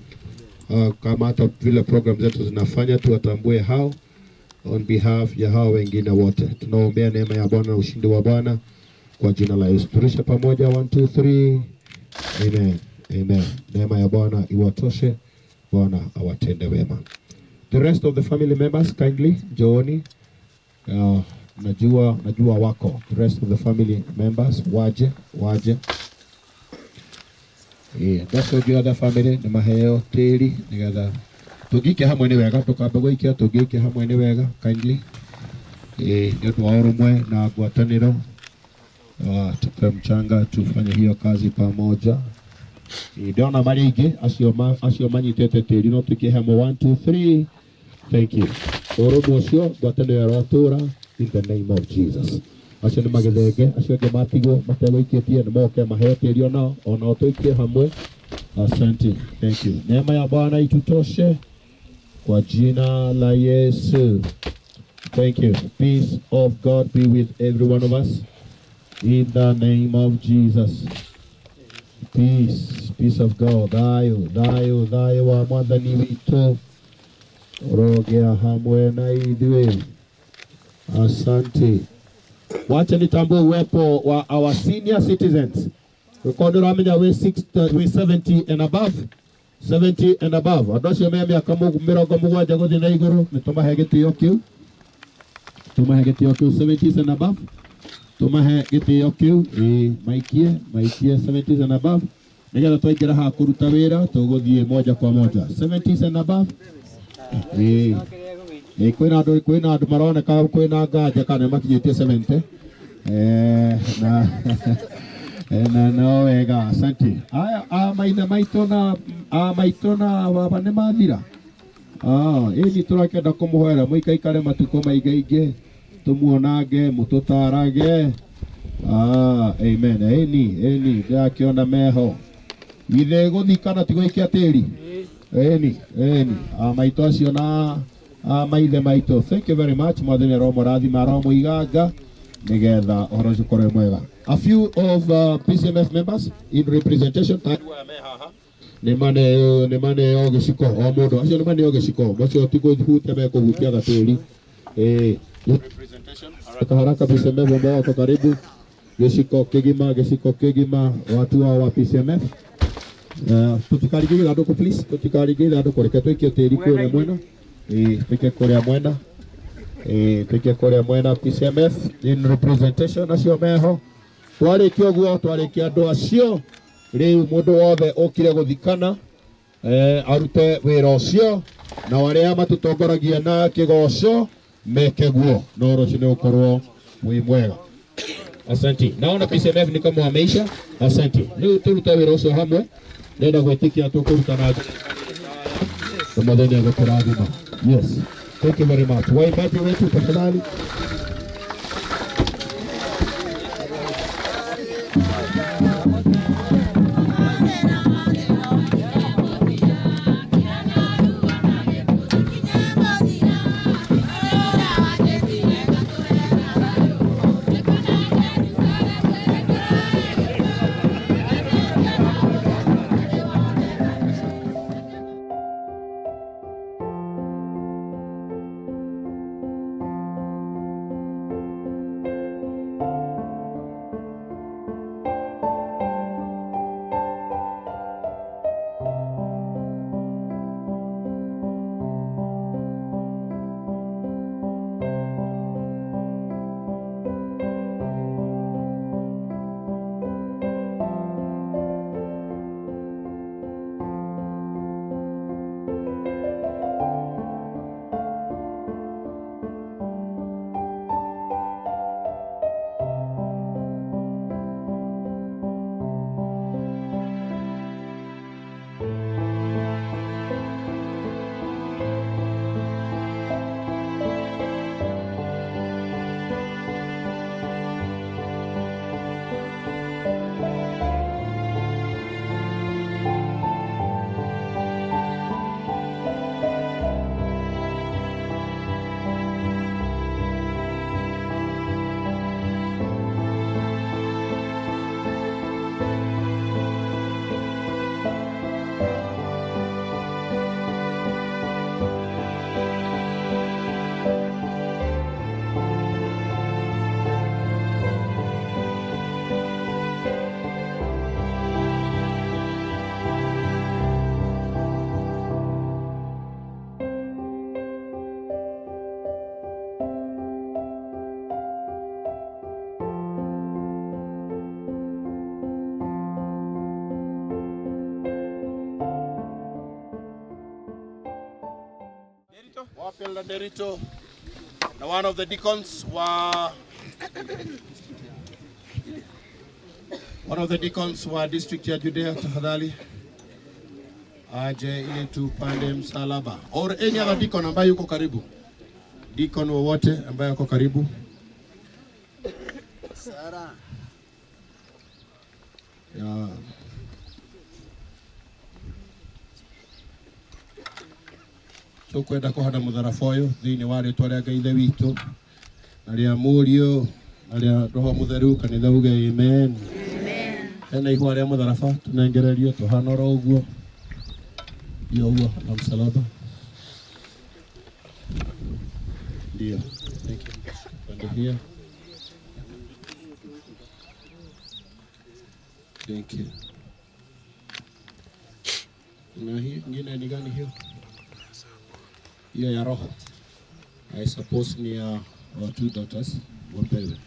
kama hata vile program zetu zinafanya tuwatambue hao on behalf ya hao wengine wote. Tunaombea neema ya Bwana na ushindi wa Bwana kwa jina la Yesu. Turisha pamoja 1 2 3. Amen. Amen. Neema ya Bwana iwatoshe, Bwana awatende wema. The rest of the family members kindly jooni. Najua wako. The rest of the family members waje. That's all the other family ni maheo tiri nigetha tugike hamwe ni wega, tukambe gwikia tugike hamwe ni wega kindly. Ndio wa urumwe na ngwataniro. Tupe mchanga tufanye hiyo kazi pamoja. Ndiona mari ingi acio manyitete tiri no tukie hamwe 1 2 3. Thank you. Urumwe ucio ngwataniro ya rotura in the name of Jesus. Acio ni magithenge, acio nge matigwo mategwikitie ni moke maheo tiri ona tuikie hamwe. Asante. Thank you. Neema ya Bwana itutoshe kwa jina la Yesu. Thank you. Peace of God be with every one of us. In the name of Jesus. Peace of God. Thayo wa Mwathani witu Rogea hamwe na idwe. Asante. Wacha nitambue uwepo wa our senior citizens. Rekondo ramenya we 70 and above. 70 and above. Adocio me miaka mirongo mugwanja guthi na iguru nitumahe gitio kiu. Tumahe gitio kiu 70 and above. Tumahe gitio kiu maikie 70 and above. Nigetha twaingĩra ha kũruta wĩra tũgũthiĩ moja kwa moja 70 and above. Kwĩna andũ maroneka kwĩna nganja kana makinyĩtie 70 na no wega asante. Aya maithe maitũ na baba nĩ mathira. Ĩni tũrakenda kũmũhoera mũikaikare matukũ maingaingĩ tũmuonage mũtũtarage. Amen. Ĩni ndakĩona meho ithe gũthikana ti gũikia tĩri. Ĩni maitũ acio na maithe maitũ. Thank you very much. Mwathani aromũrathima aromũiganga nigetha ũhoro ũcio ũkorwo mwega. A few of PCMF members in representation nĩ maneo gĩciko o mũndũ acio nĩ maneo gĩciko macio ti kũhutia mekũhutia gatĩri. Representation haraka PCMF ambao wako karibu gĩciko kĩgima watu wa PCMF. Tutikarigĩre andũ please, tutikarigĩre andũ reke twĩkie tĩri kũrĩa mwena. Twĩke kũrĩa mwena PCMF in representation acio meho. Twarĩkia ũguo twarĩkia andũ acio rĩu mũndũ wothe ũkire gũthikana arute wĩra ũcio na arĩa matũtongoragia na kĩgoco meke guo no rũciũ nĩ ũkorwo wĩ mwega. Asante. Naona PCMF ni kama wameisha. Asante. Leo turute wĩra ũcio hamwe. Nenda gwĩtĩkia tũkũruta na Mwathani agũtũrathima. Yes. Thank you very much. Waimbaji wetu tafadhali. Wapelda Derito na one of the deacons wa district ya Judea tafadhali aje ili tupande msalaba. Or any other deacon ambaye yuko karibu. Deacon wowote ambaye yuko karibu. Sara. Ya. Tukwenda kuhanda mutharaboyo thiini wa ritwa ria Ngai ithe witũ na ria Mũriũ na ria Roho Mũtheru kanitha uge amen. Hena ihua ria mutharaba tunengererio tuhana ro ũguo yo na msalaba. Ndio. Thank you. Pande here. Thank you. Na hii nyingine ni gani hiyo? Hiyo ya roho. I suppose ni ya our 2 daughters. Wapewe.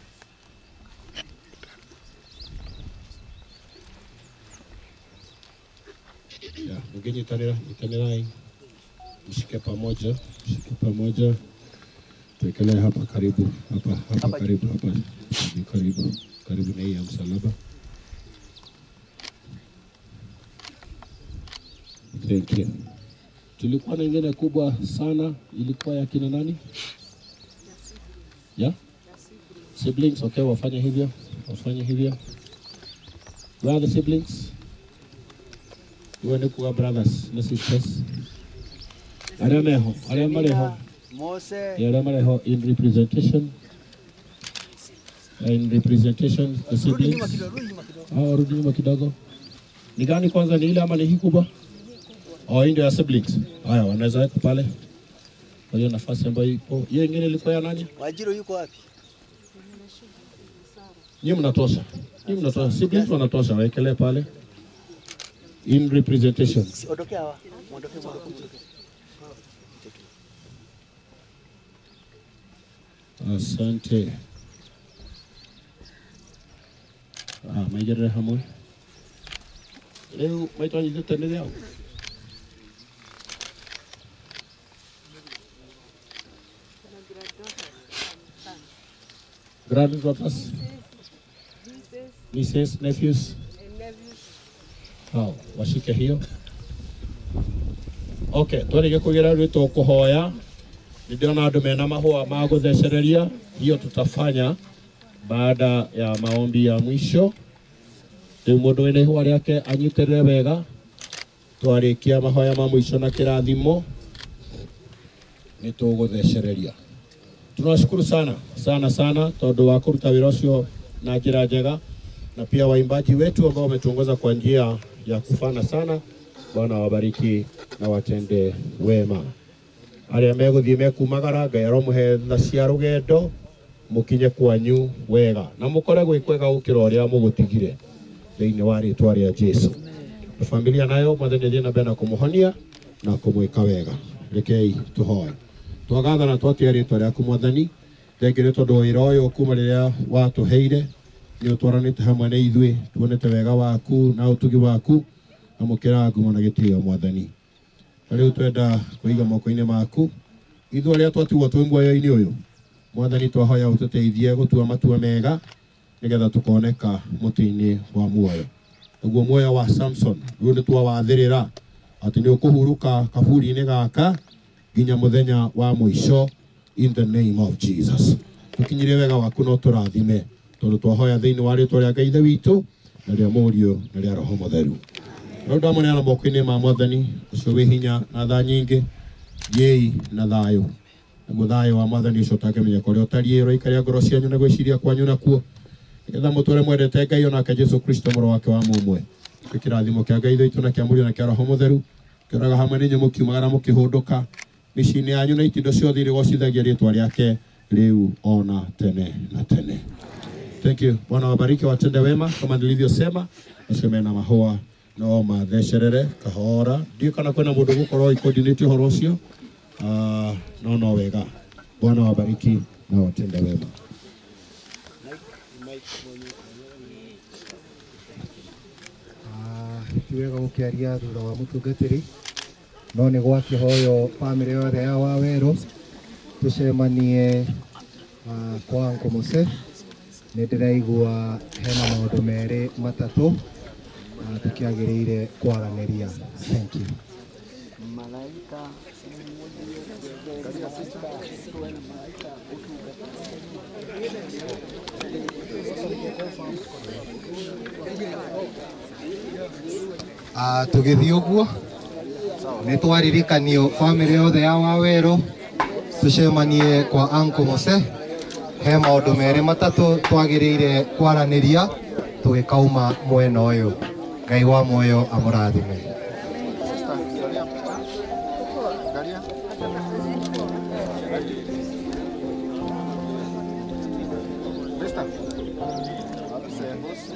Ya, mgeni itanira mshike pamoja, tuwekelee hapa karibu, hapa karibu, karibu na hii ya msalaba. Thank you. Tulikuwa na ingine kubwa sana, ilikuwa ya kina nani? Yeah? Siblings, okay, wafanye hivyo. Where are the siblings? Uende kuwa brothers na sisters. Aremeho. Mose. In representation. The siblings. Rudi nyuma kidogo. Ni gani kwanza, ni ile ama ni hii kubwa? Hii ndio ya siblings. Haya, wanaweza weka pale. Kwa hiyo nafasi ambayo ipo. Hiyo nyingine ilikuwa ya nani? Wajiro yuko wapi? Nyinyi mnatosha. Siblings wanatosha, waekelee pale. In representation. Ondokea hawa. Muondoke. Asante. Maijere hamwe. Leo maitwa nitende yao. Granddaughters, nieces, nephews. Washike hiyo. Okay, twarige kugira rwito kuhoya. Ndio andu mena mahua ma guthecereria, hiyo tutafanya baada ya maombi ya mwisho. Ndio mundu wene ihua riake anyiterere wega. Twarikia mahoya ma mwisho na kirathimo. Nituguthecereria. Tunashukuru sana tondu wa kuruta wira ucio na njira njega, na pia waimbaji wetu ambao wametuongoza kwa njia ya kufana sana. Bwana wabariki na watende wema. Aria meguthie mekumagara, Ngai aromuhe tha cia rugendo mukinye kwanyu wega na mukore gwikwega gukira uria mugutigire thiini wa ritwa ria Jesu. Familia nayo mwathani thina bena kumuhonia na kumwika wega. Rekei tuhoe. Twagatha na twatia ritwa riaku mwathani, thengi ni tondu wira uyu kuma riria watuheire ni utwaranite hamwe na ithui, tuonete wega waku na utugi waku na mukira ngumo na gitio mwathani. Riu twenda kuiga moko-ini maku ithu aria twatuo twi muoyo-ini uyu mwathani, twahoya ututeithie gutua matua mega nigetha tukoneka mutu-ini wa muoyo. Uguo muoyo wa Samson riu ni twawathirira ati ni ukuhuruka kaburi-ini gaka ginya muthenya wa mwisho in the name of Jesus. Tukinyire wega waku no turathime tondu twahoya thiini wa ritwa ria Ngai ithe witu na ria Murio na ria Roho Mutheru. Riu ndamuneana moko-ini ma mwathani ucio wi hinya na tha nyingi yei na thayo. Naguo thayo wa mwathani ucio utakemenya kuria utariĩ roikaria ngoro cianyu na gwiciria kwanyu nakuo, nigetha mutũre mwendete Ngai onake Jesu Kristo mũrũ wake wa mũmwe. Kĩrathimo kĩa Ngai ithe witu na kĩa Murio na kĩa Roho Mutheru kĩroraga hamwe ninyi mukiumagara mukihunduka micini yanyu na itindo ciothe irĩ gocithagia rĩtwa rĩake rĩu ona tene na tene. Thank you. Bwana wabariki watende wema kama nilivyosema, nasema na mahua no mathecerere kahora ndio kana kwena mundu gukorwo i-coordinate horo ucio no wega. Bwana wabariki na watende wema. Tiwega gukiaria thutha wa mutungatiri no ni gwa kihoyo family yothe ya Waweru tucemanie kwa Uncle Mose. Nĩ ndĩraigua hena maũndũ merĩ matatũ tukiagĩrĩire kwaranĩria. Thank you. Malaika tũgĩthiĩ ũguo nĩ twaririkanio family yothe ya Waweru tucemanie kwa Uncle Mose. He maũndũ merĩ matatũ twagĩrĩire kwaranĩria tũgĩkauma mwena ũyũ. Ngai wa muoyo amũrathime. Arusehosu